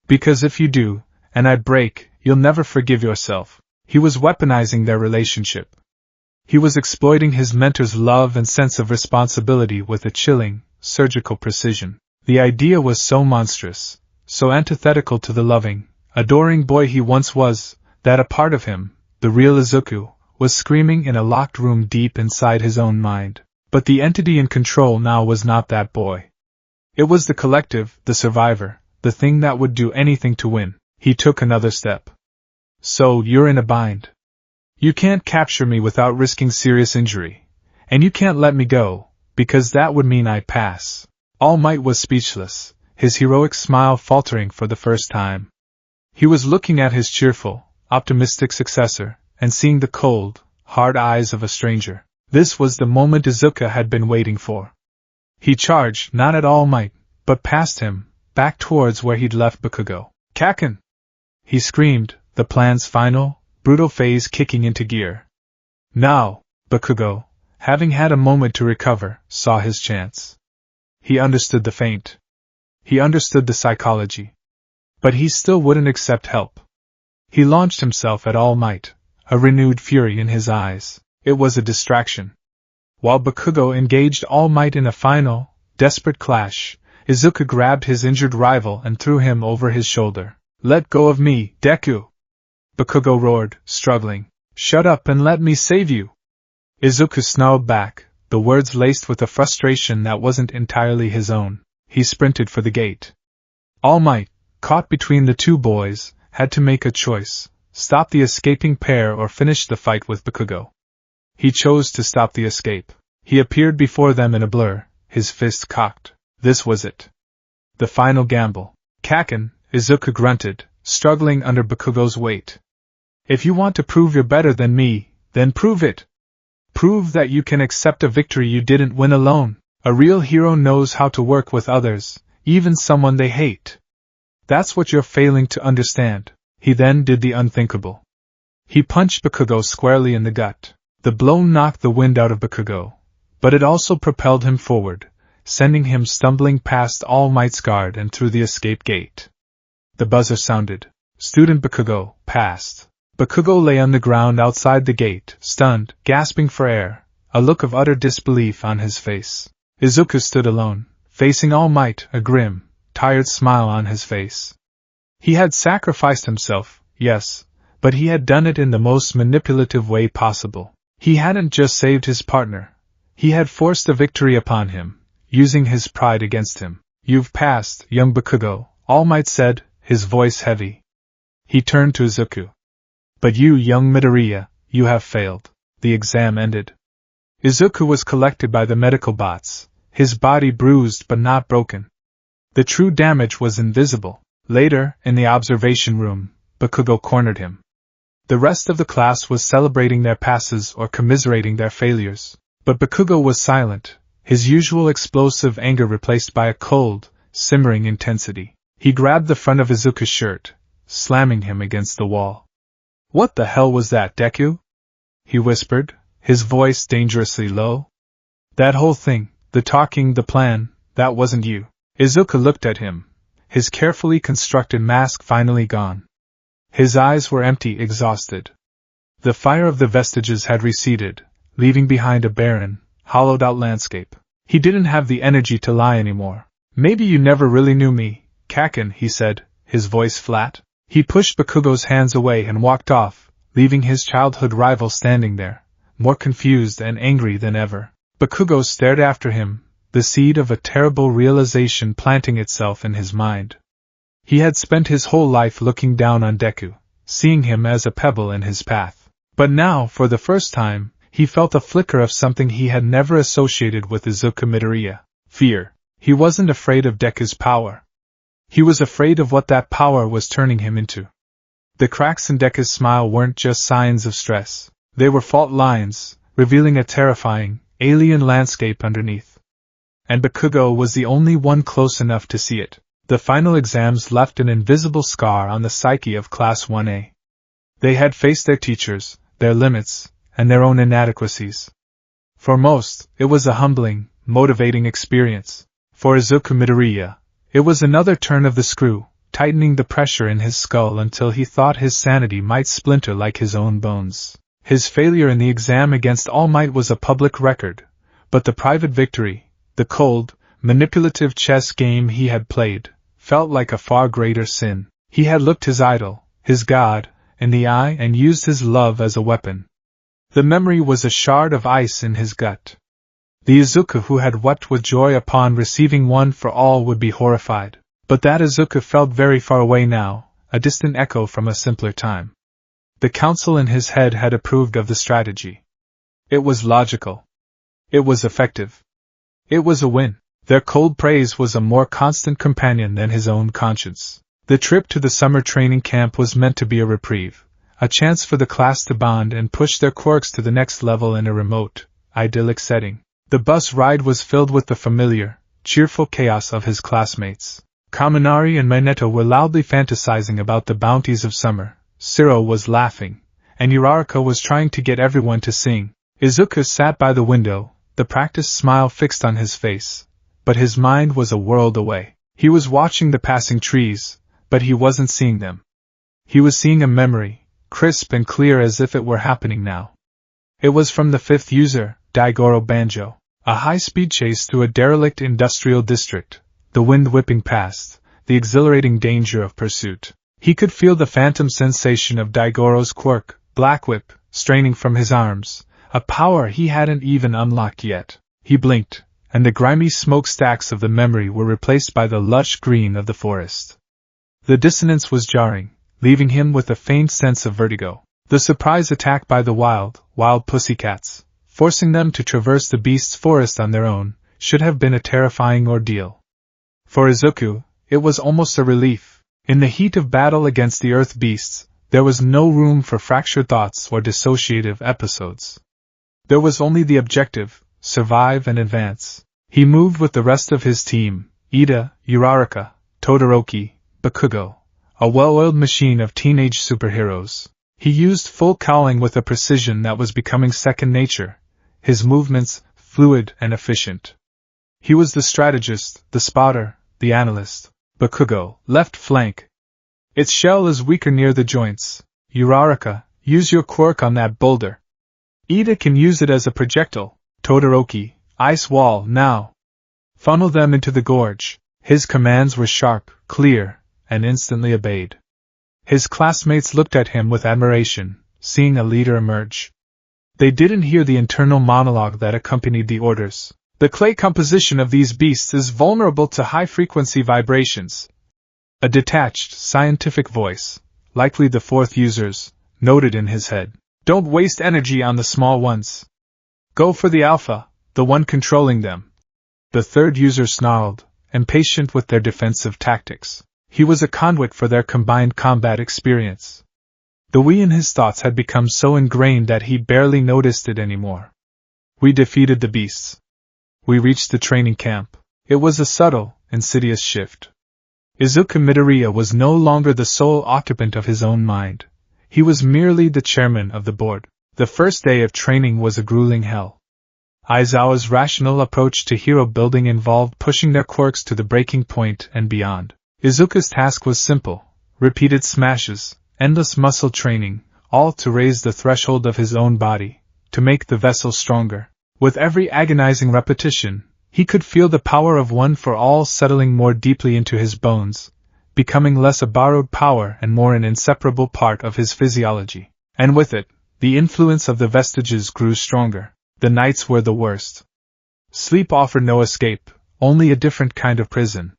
Because if you do, and I break, you'll never forgive yourself. He was weaponizing their relationship. He was exploiting his mentor's love and sense of responsibility with a chilling, surgical precision. The idea was so monstrous, so antithetical to the loving, adoring boy he once was, that a part of him, the real Izuku, was screaming in a locked room deep inside his own mind. But the entity in control now was not that boy. It was the collective, the survivor, the thing that would do anything to win. He took another step. So, you're in a bind. You can't capture me without risking serious injury, and you can't let me go, because that would mean I pass. All Might was speechless, his heroic smile faltering for the first time. He was looking at his cheerful, optimistic successor, and seeing the cold, hard eyes of a stranger. This was the moment Izuku had been waiting for. He charged, not at All Might, but past him, back towards where he'd left Bakugo. "Kaken!" he screamed, the plan's final, brutal phase kicking into gear. Now, Bakugo, having had a moment to recover, saw his chance. He understood the feint. He understood the psychology. But he still wouldn't accept help. He launched himself at all might, a renewed fury in his eyes. It was a distraction. While Bakugo engaged all might in a final, desperate clash, Izuku grabbed his injured rival and threw him over his shoulder. "Let go of me, Deku!" Bakugo roared, struggling. "Shut up and let me save you!" Izuku snarled back, the words laced with a frustration that wasn't entirely his own. He sprinted for the gate. All Might, caught between the two boys, had to make a choice: stop the escaping pair or finish the fight with Bakugo. He chose to stop the escape. He appeared before them in a blur, his fist cocked. This was it. The final gamble. "Kaken," Izuku grunted, struggling under Bakugo's weight. "If you want to prove you're better than me, then prove it. Prove that you can accept a victory you didn't win alone. A real hero knows how to work with others, even someone they hate. That's what you're failing to understand." He then did the unthinkable. He punched Bakugo squarely in the gut. The blow knocked the wind out of Bakugo, but it also propelled him forward, sending him stumbling past All Might's guard and through the escape gate. The buzzer sounded. Student Bakugo passed. Bakugo lay on the ground outside the gate, stunned, gasping for air, a look of utter disbelief on his face. Izuku stood alone, facing All Might, a grim, tired smile on his face. He had sacrificed himself, yes, but he had done it in the most manipulative way possible. He hadn't just saved his partner. He had forced a victory upon him, using his pride against him. "You've passed, young Bakugo," All Might said, his voice heavy. He turned to Izuku. "But you, young Midoriya, you have failed." The exam ended. Izuku was collected by the medical bots, his body bruised but not broken. The true damage was invisible. Later, in the observation room, Bakugo cornered him. The rest of the class was celebrating their passes or commiserating their failures. But Bakugo was silent, his usual explosive anger replaced by a cold, simmering intensity. He grabbed the front of Izuku's shirt, slamming him against the wall. "What the hell was that, Deku?" he whispered, his voice dangerously low. "That whole thing, the talking, the plan, that wasn't you." Izuku looked at him, his carefully constructed mask finally gone. His eyes were empty, exhausted. The fire of the vestiges had receded, leaving behind a barren, hollowed-out landscape. He didn't have the energy to lie anymore. "Maybe you never really knew me, Kaken," he said, his voice flat. He pushed Bakugo's hands away and walked off, leaving his childhood rival standing there, more confused and angry than ever. Bakugo stared after him, the seed of a terrible realization planting itself in his mind. He had spent his whole life looking down on Deku, seeing him as a pebble in his path. But now, for the first time, he felt a flicker of something he had never associated with Izuku Midoriya: fear. He wasn't afraid of Deku's power. He was afraid of what that power was turning him into. The cracks in Deku's smile weren't just signs of stress. They were fault lines, revealing a terrifying, alien landscape underneath. And Bakugo was the only one close enough to see it. The final exams left an invisible scar on the psyche of Class 1A. They had faced their teachers, their limits, and their own inadequacies. For most, it was a humbling, motivating experience. For Izuku Midoriya, it was another turn of the screw, tightening the pressure in his skull until he thought his sanity might splinter like his own bones. His failure in the exam against All Might was a public record, but the private victory, the cold, manipulative chess game he had played, felt like a far greater sin. He had looked his idol, his god, in the eye and used his love as a weapon. The memory was a shard of ice in his gut. The Izuku who had wept with joy upon receiving one for all would be horrified. But that Izuku felt very far away now, a distant echo from a simpler time. The council in his head had approved of the strategy. It was logical. It was effective. It was a win. Their cold praise was a more constant companion than his own conscience. The trip to the summer training camp was meant to be a reprieve, a chance for the class to bond and push their quirks to the next level in a remote, idyllic setting. The bus ride was filled with the familiar, cheerful chaos of his classmates. Kaminari and Minato were loudly fantasizing about the bounties of summer, Shiro was laughing, and Uraraka was trying to get everyone to sing. Izuku sat by the window, the practiced smile fixed on his face, but his mind was a world away. He was watching the passing trees, but he wasn't seeing them. He was seeing a memory, crisp and clear as if it were happening now. It was from the fifth user, Daigoro Banjo. A high-speed chase through a derelict industrial district, the wind whipping past, the exhilarating danger of pursuit. He could feel the phantom sensation of Daigoro's quirk, Black Whip, straining from his arms, a power he hadn't even unlocked yet. He blinked, and the grimy smokestacks of the memory were replaced by the lush green of the forest. The dissonance was jarring, leaving him with a faint sense of vertigo. The surprise attack by the wild pussycats, forcing them to traverse the beast's forest on their own, should have been a terrifying ordeal. For Izuku, it was almost a relief. In the heat of battle against the earth beasts, there was no room for fractured thoughts or dissociative episodes. There was only the objective, survive and advance. He moved with the rest of his team, Ida, Uraraka, Todoroki, Bakugo, a well-oiled machine of teenage superheroes. He used full cowling with a precision that was becoming second nature, his movements fluid and efficient. He was the strategist, the spotter, the analyst. Bakugo, left flank. Its shell is weaker near the joints. Uraraka, use your quirk on that boulder. Ida can use it as a projectile. Todoroki, ice wall, now. Funnel them into the gorge. His commands were sharp, clear, and instantly obeyed. His classmates looked at him with admiration, seeing a leader emerge. They didn't hear the internal monologue that accompanied the orders. The clay composition of these beasts is vulnerable to high-frequency vibrations. A detached, scientific voice, likely the fourth user's, noted in his head. Don't waste energy on the small ones. Go for the alpha, the one controlling them. The third user snarled, impatient with their defensive tactics. He was a conduit for their combined combat experience. The we in his thoughts had become so ingrained that he barely noticed it anymore. We defeated the beasts. We reached the training camp. It was a subtle, insidious shift. Izuku Midoriya was no longer the sole occupant of his own mind. He was merely the chairman of the board. The first day of training was a grueling hell. Aizawa's rational approach to hero building involved pushing their quirks to the breaking point and beyond. Izuku's task was simple: repeated smashes, endless muscle training, all to raise the threshold of his own body, to make the vessel stronger. With every agonizing repetition, he could feel the power of one for all settling more deeply into his bones, becoming less a borrowed power and more an inseparable part of his physiology. And with it, the influence of the vestiges grew stronger. The nights were the worst. Sleep offered no escape, only a different kind of prison.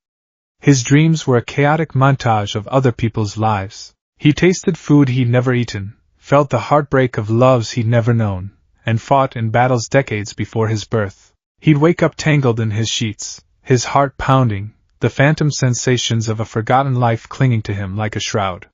His dreams were a chaotic montage of other people's lives. He tasted food he'd never eaten, felt the heartbreak of loves he'd never known, and fought in battles decades before his birth. He'd wake up tangled in his sheets, his heart pounding, the phantom sensations of a forgotten life clinging to him like a shroud.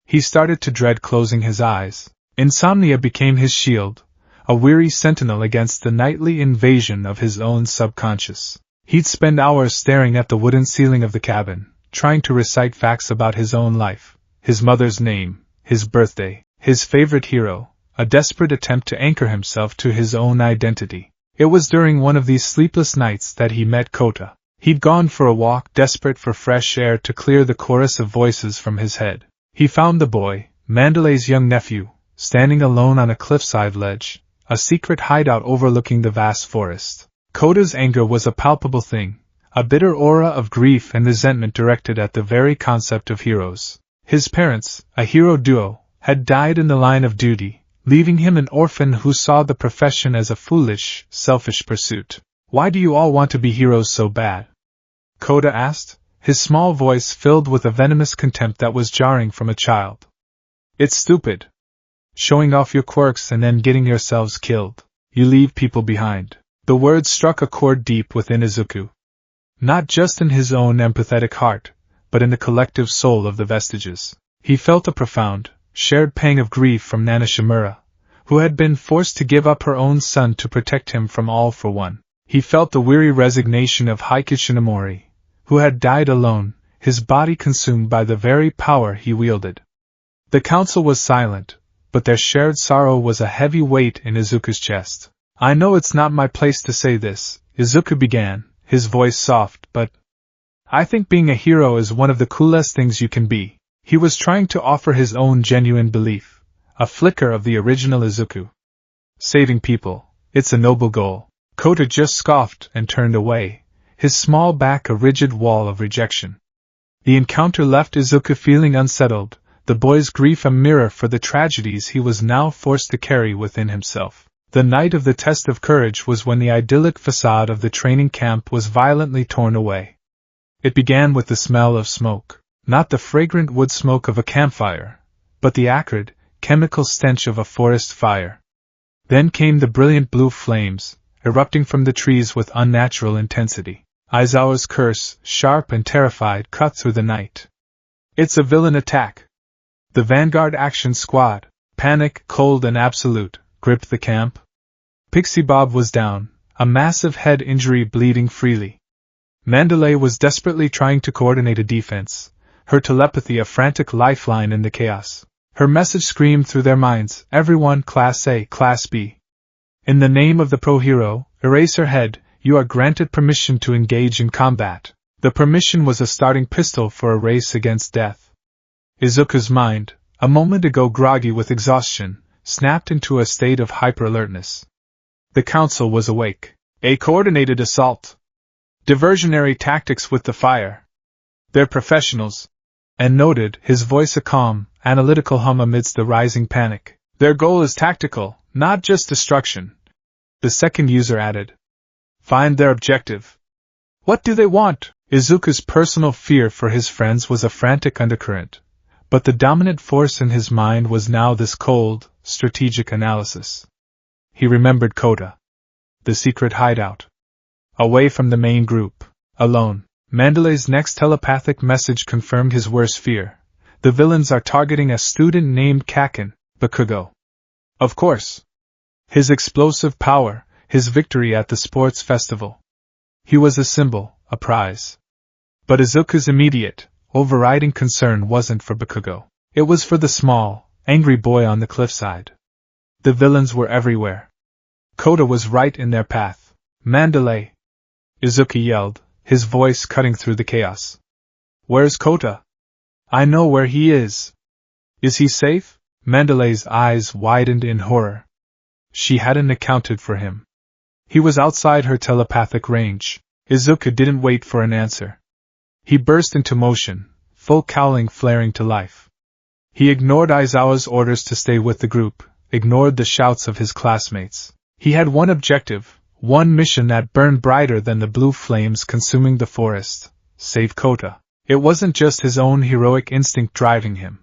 He started to dread closing his eyes. Insomnia became his shield, a weary sentinel against the nightly invasion of his own subconscious. He'd spend hours staring at the wooden ceiling of the cabin, trying to recite facts about his own life, his mother's name, his birthday, his favorite hero, a desperate attempt to anchor himself to his own identity. It was during one of these sleepless nights that he met Kota. He'd gone for a walk, desperate for fresh air to clear the chorus of voices from his head. He found the boy, Mandalay's young nephew, standing alone on a cliffside ledge, a secret hideout overlooking the vast forest. Kota's anger was a palpable thing, a bitter aura of grief and resentment directed at the very concept of heroes. His parents, a hero duo, had died in the line of duty, leaving him an orphan who saw the profession as a foolish, selfish pursuit. Why do you all want to be heroes so bad? Kota asked, his small voice filled with a venomous contempt that was jarring from a child. It's stupid. Showing off your quirks and then getting yourselves killed. You leave people behind. The words struck a chord deep within Izuku. Not just in his own empathetic heart, but in the collective soul of the vestiges. He felt a profound, shared pang of grief from Nana Shimura, who had been forced to give up her own son to protect him from All for One. He felt the weary resignation of Hikishinomori, who had died alone, his body consumed by the very power he wielded. The council was silent, but their shared sorrow was a heavy weight in Izuku's chest. I know it's not my place to say this, Izuku began, his voice soft, but I think being a hero is one of the coolest things you can be. He was trying to offer his own genuine belief, a flicker of the original Izuku. Saving people, it's a noble goal. Kota just scoffed and turned away, his small back a rigid wall of rejection. The encounter left Izuku feeling unsettled, the boy's grief a mirror for the tragedies he was now forced to carry within himself. The night of the test of courage was when the idyllic facade of the training camp was violently torn away. It began with the smell of smoke, not the fragrant wood smoke of a campfire, but the acrid, chemical stench of a forest fire. Then came the brilliant blue flames, erupting from the trees with unnatural intensity. Aizawa's curse, sharp and terrified, cut through the night. It's a villain attack. The Vanguard Action Squad, panic, cold and absolute, gripped the camp. Pixie Bob was down, a massive head injury bleeding freely. Mandalay was desperately trying to coordinate a defense, her telepathy a frantic lifeline in the chaos. Her message screamed through their minds, everyone Class A, Class B. In the name of the pro-hero, Eraserhead, you are granted permission to engage in combat. The permission was a starting pistol for a race against death. Izuku's mind, a moment ago groggy with exhaustion, snapped into a state of hyper-alertness. The council was awake. A coordinated assault. Diversionary tactics with the fire. They're professionals. And noted, his voice a calm, analytical hum amidst the rising panic. Their goal is tactical, not just destruction. The second user added. Find their objective. What do they want? Izuku's personal fear for his friends was a frantic undercurrent, but the dominant force in his mind was now this cold, strategic analysis. He remembered Kota. The secret hideout. Away from the main group, alone. Mandalay's next telepathic message confirmed his worst fear. The villains are targeting a student named Kaken, Bakugo. Of course. His explosive power, his victory at the sports festival. He was a symbol, a prize. But Izuku's immediate, overriding concern wasn't for Bakugo. It was for the small, angry boy on the cliffside. The villains were everywhere. Kota was right in their path. Mandalay! Izuku yelled, his voice cutting through the chaos. Where's Kota? I know where he is. Is he safe? Mandalay's eyes widened in horror. She hadn't accounted for him. He was outside her telepathic range. Izuku didn't wait for an answer. He burst into motion, full cowling flaring to life. He ignored Aizawa's orders to stay with the group, ignored the shouts of his classmates. He had one objective, one mission that burned brighter than the blue flames consuming the forest: save Kota. It wasn't just his own heroic instinct driving him.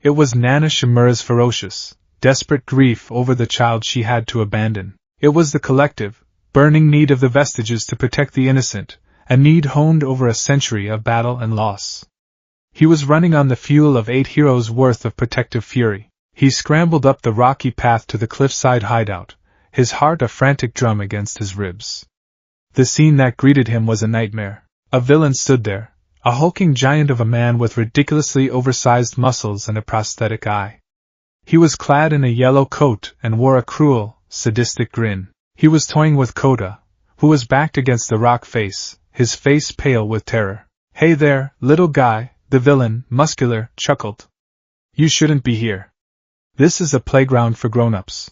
It was Nana Shimura's ferocious, desperate grief over the child she had to abandon. It was the collective, burning need of the vestiges to protect the innocent, a need honed over a century of battle and loss. He was running on the fuel of 8 heroes' worth of protective fury. He scrambled up the rocky path to the cliffside hideout, his heart a frantic drum against his ribs. The scene that greeted him was a nightmare. A villain stood there, a hulking giant of a man with ridiculously oversized muscles and a prosthetic eye. He was clad in a yellow coat and wore a cruel, sadistic grin. He was toying with Kota, who was backed against the rock face, his face pale with terror. Hey there, little guy, the villain, muscular, chuckled. You shouldn't be here. This is a playground for grown-ups.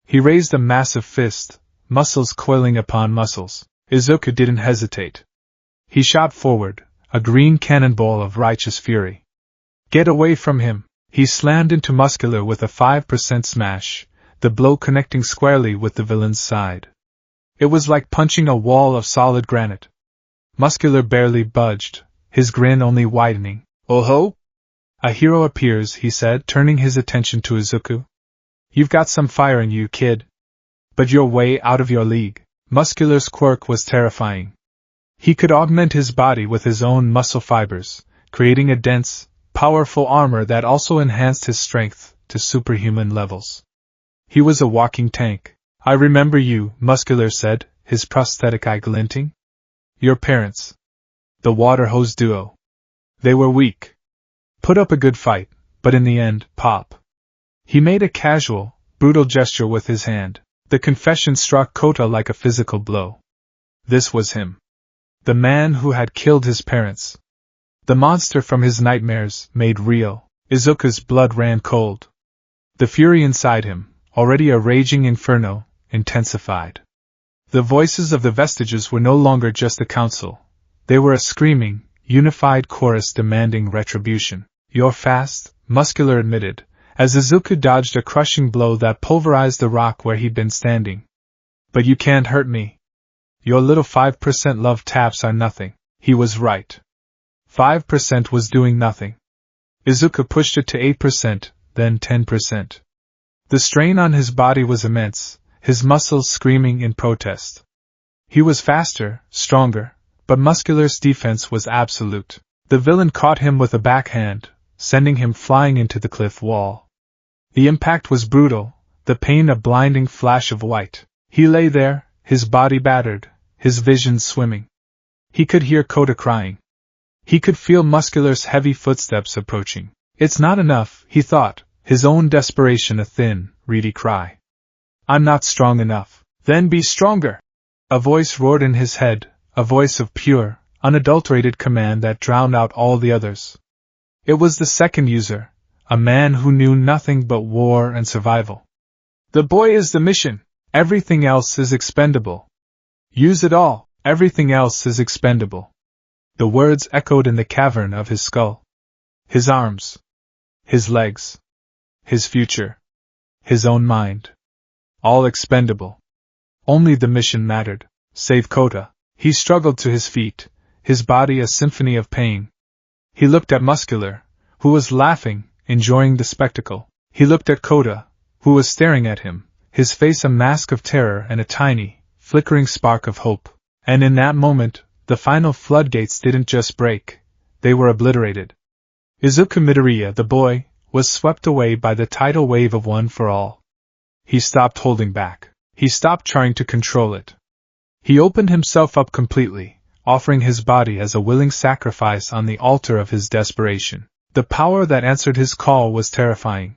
He raised a massive fist, muscles coiling upon muscles. Izuku didn't hesitate. He shot forward, a green cannonball of righteous fury. Get away from him! He slammed into Muscular with a 5% smash, the blow connecting squarely with the villain's side. It was like punching a wall of solid granite. Muscular barely budged, his grin only widening. Oh ho! A hero appears, he said, turning his attention to Izuku. You've got some fire in you, kid. But you're way out of your league. Muscular's quirk was terrifying. He could augment his body with his own muscle fibers, creating a dense, powerful armor that also enhanced his strength to superhuman levels. He was a walking tank. I remember you, Muscular said, his prosthetic eye glinting. Your parents. The water hose duo. They were weak. Put up a good fight, but in the end, Pop. He made a casual, brutal gesture with his hand. The confession struck Kota like a physical blow. This was him. The man who had killed his parents. The monster from his nightmares, made real. Izuku's blood ran cold. The fury inside him, already a raging inferno, intensified. The voices of the vestiges were no longer just a council. They were a screaming, unified chorus demanding retribution. You're fast, Muscular admitted, as Izuku dodged a crushing blow that pulverized the rock where he'd been standing. But you can't hurt me. Your little 5% love taps are nothing. He was right. 5% was doing nothing. Izuku pushed it to 8%, then 10%. The strain on his body was immense, his muscles screaming in protest. He was faster, stronger, but Muscular's defense was absolute. The villain caught him with a backhand, sending him flying into the cliff wall. The impact was brutal, the pain a blinding flash of white. He lay there, his body battered, his vision swimming. He could hear Kota crying. He could feel Muscular's heavy footsteps approaching. It's not enough, he thought, his own desperation a thin, reedy cry. I'm not strong enough. Then be stronger! A voice roared in his head, a voice of pure, unadulterated command that drowned out all the others. It was the second user, a man who knew nothing but war and survival. The boy is the mission. Everything else is expendable. Use it all. Everything else is expendable. The words echoed in the cavern of his skull. His arms. His legs. His future. His own mind. All expendable. Only the mission mattered. Save Kota. He struggled to his feet, his body a symphony of pain. He looked at Muscular, who was laughing, enjoying the spectacle. He looked at Kota, who was staring at him, his face a mask of terror and a tiny, flickering spark of hope. And in that moment, the final floodgates didn't just break, they were obliterated. Izuku Midoriya, the boy, was swept away by the tidal wave of one for all. He stopped holding back. He stopped trying to control it. He opened himself up completely, offering his body as a willing sacrifice on the altar of his desperation. The power that answered his call was terrifying.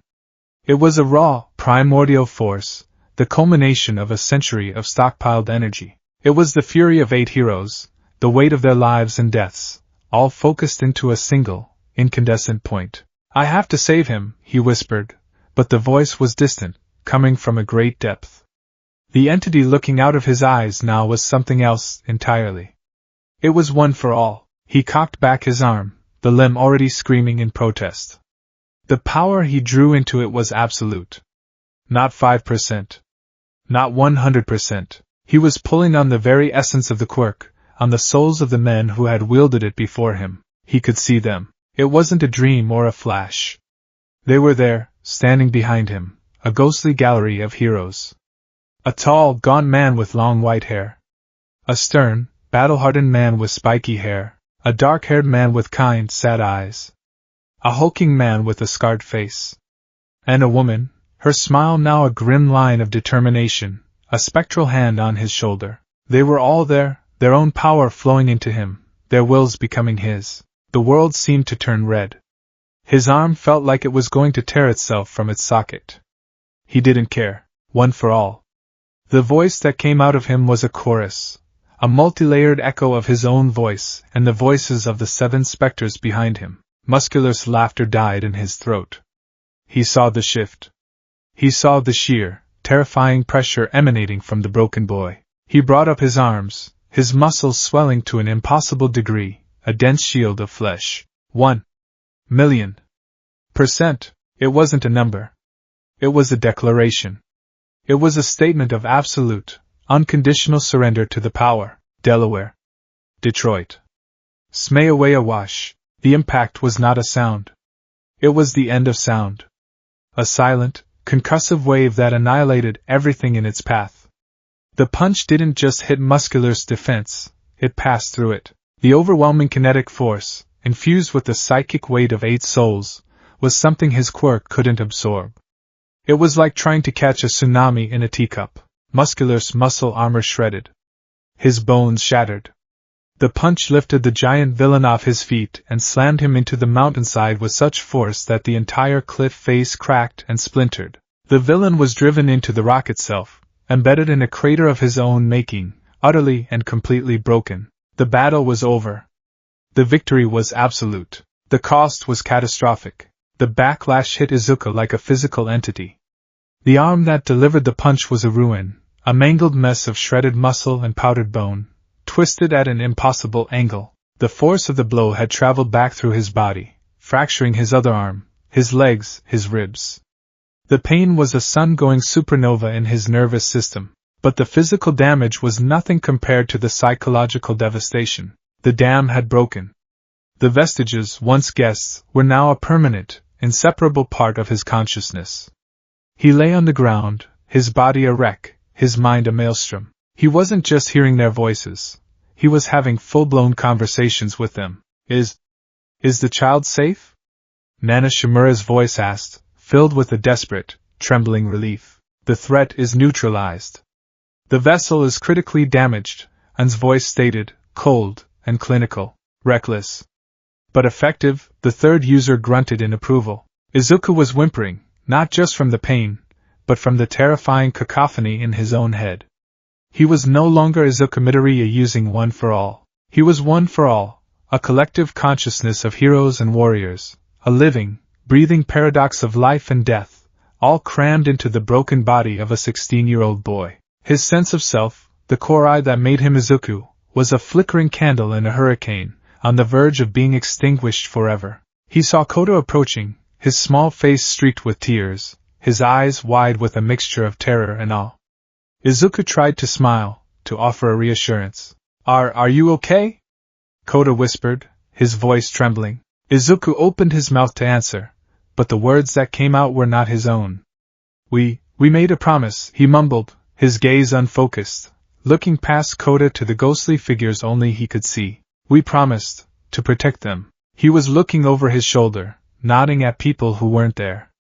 It was a raw, primordial force, the culmination of a century of stockpiled energy. It was the fury of 8 heroes, the weight of their lives and deaths, all focused into a single, incandescent point. I have to save him, he whispered, but the voice was distant, coming from a great depth. The entity looking out of his eyes now was something else entirely. It was one for all. He cocked back his arm, the limb already screaming in protest. The power he drew into it was absolute. Not 5%. Not 100%. He was pulling on the very essence of the quirk, on the souls of the men who had wielded it before him. He could see them. It wasn't a dream or a flash. They were there, standing behind him, a ghostly gallery of heroes. A tall, gaunt man with long white hair. A stern, battle-hardened man with spiky hair. A dark-haired man with kind, sad eyes. A hulking man with a scarred face. And a woman, her smile now a grim line of determination, a spectral hand on his shoulder. They were all there, their own power flowing into him, their wills becoming his. The world seemed to turn red. His arm felt like it was going to tear itself from its socket. He didn't care. One for all. The voice that came out of him was a chorus, a multi-layered echo of his own voice and the voices of the 7 specters behind him. Muscular's laughter died in his throat. He saw the shift. He saw the sheer, terrifying pressure emanating from the broken boy. He brought up his arms, his muscles swelling to an impossible degree, a dense shield of flesh. 1,000,000%. It wasn't a number. It was a declaration. It was a statement of absolute, unconditional surrender to the power. Delaware. Detroit. Smayawawa Wash. The impact was not a sound. It was the end of sound. A silent, concussive wave that annihilated everything in its path. The punch didn't just hit Muscular's defense, it passed through it. The overwhelming kinetic force, infused with the psychic weight of 8 souls, was something his quirk couldn't absorb. It was like trying to catch a tsunami in a teacup. Muscular's muscle armor shredded. His bones shattered. The punch lifted the giant villain off his feet and slammed him into the mountainside with such force that the entire cliff face cracked and splintered. The villain was driven into the rock itself, embedded in a crater of his own making, utterly and completely broken. The battle was over. The victory was absolute. The cost was catastrophic. The backlash hit Izuku like a physical entity. The arm that delivered the punch was a ruin, a mangled mess of shredded muscle and powdered bone, twisted at an impossible angle. The force of the blow had traveled back through his body, fracturing his other arm, his legs, his ribs. The pain was a sun-going supernova in his nervous system, but the physical damage was nothing compared to the psychological devastation. The dam had broken. The vestiges, once guests, were now a permanent, inseparable part of his consciousness. He lay on the ground, his body a wreck, his mind a maelstrom. He wasn't just hearing their voices. He was having full-blown conversations with them. Is the child safe? Nana Shimura's voice asked, filled with a desperate, trembling relief. The threat is neutralized. The vessel is critically damaged, An's voice stated, cold and clinical. Reckless, but effective, the third user grunted in approval. Izuku was whimpering, not just from the pain, but from the terrifying cacophony in his own head. He was no longer Izuku Midoriya using one for all. He was one for all, a collective consciousness of heroes and warriors, a living, breathing paradox of life and death, all crammed into the broken body of a 16-year-old boy. His sense of self, the core I that made him Izuku, was a flickering candle in a hurricane, on the verge of being extinguished forever. He saw Koto approaching, his small face streaked with tears, his eyes wide with a mixture of terror and awe. Izuku tried to smile, to offer a reassurance. Are you okay? Koto whispered, his voice trembling. Izuku opened his mouth to answer, but the words that came out were not his own. We made a promise, he mumbled, his gaze unfocused, looking past Koto to the ghostly figures only he could see. We promised to protect them. He was looking over his shoulder, nodding at people who weren't there.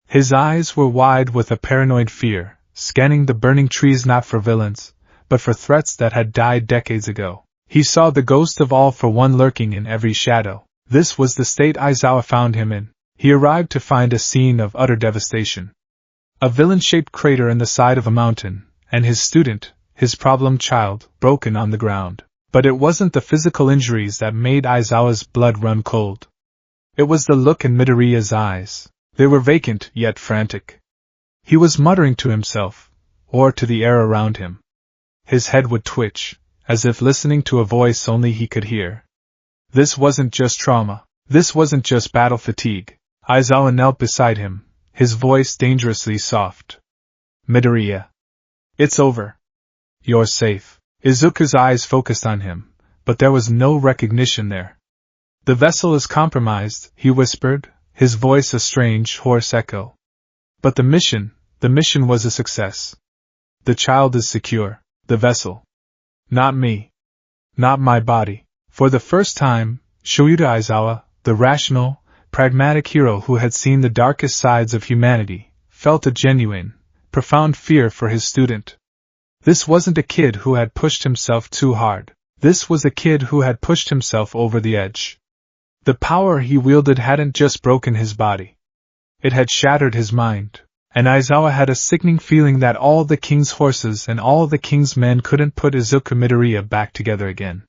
His eyes were wide with a paranoid fear, scanning the burning trees not for villains, but for threats that had died decades ago. He saw the ghost of All for One lurking in every shadow. This was the state Aizawa found him in. He arrived to find a scene of utter devastation. A villain-shaped crater in the side of a mountain, and his student, his problem child, broken on the ground. But it wasn't the physical injuries that made Aizawa's blood run cold. It was the look in Midoriya's eyes. They were vacant, yet frantic. He was muttering to himself, or to the air around him. His head would twitch, as if listening to a voice only he could hear. This wasn't just trauma. This wasn't just battle fatigue. Aizawa knelt beside him, his voice dangerously soft. Midoriya. It's over. You're safe. Izuku's eyes focused on him, but there was no recognition there. The vessel is compromised, he whispered, his voice a strange, hoarse echo. But the mission was a success. The child is secure, the vessel. Not me. Not my body. For the first time, Shoyuta Aizawa, the rational, pragmatic hero who had seen the darkest sides of humanity, felt a genuine, profound fear for his student. This wasn't a kid who had pushed himself too hard. This was a kid who had pushed himself over the edge. The power he wielded hadn't just broken his body. It had shattered his mind, and Aizawa had a sickening feeling that all the king's horses and all the king's men couldn't put Izuku Midoriya back together again.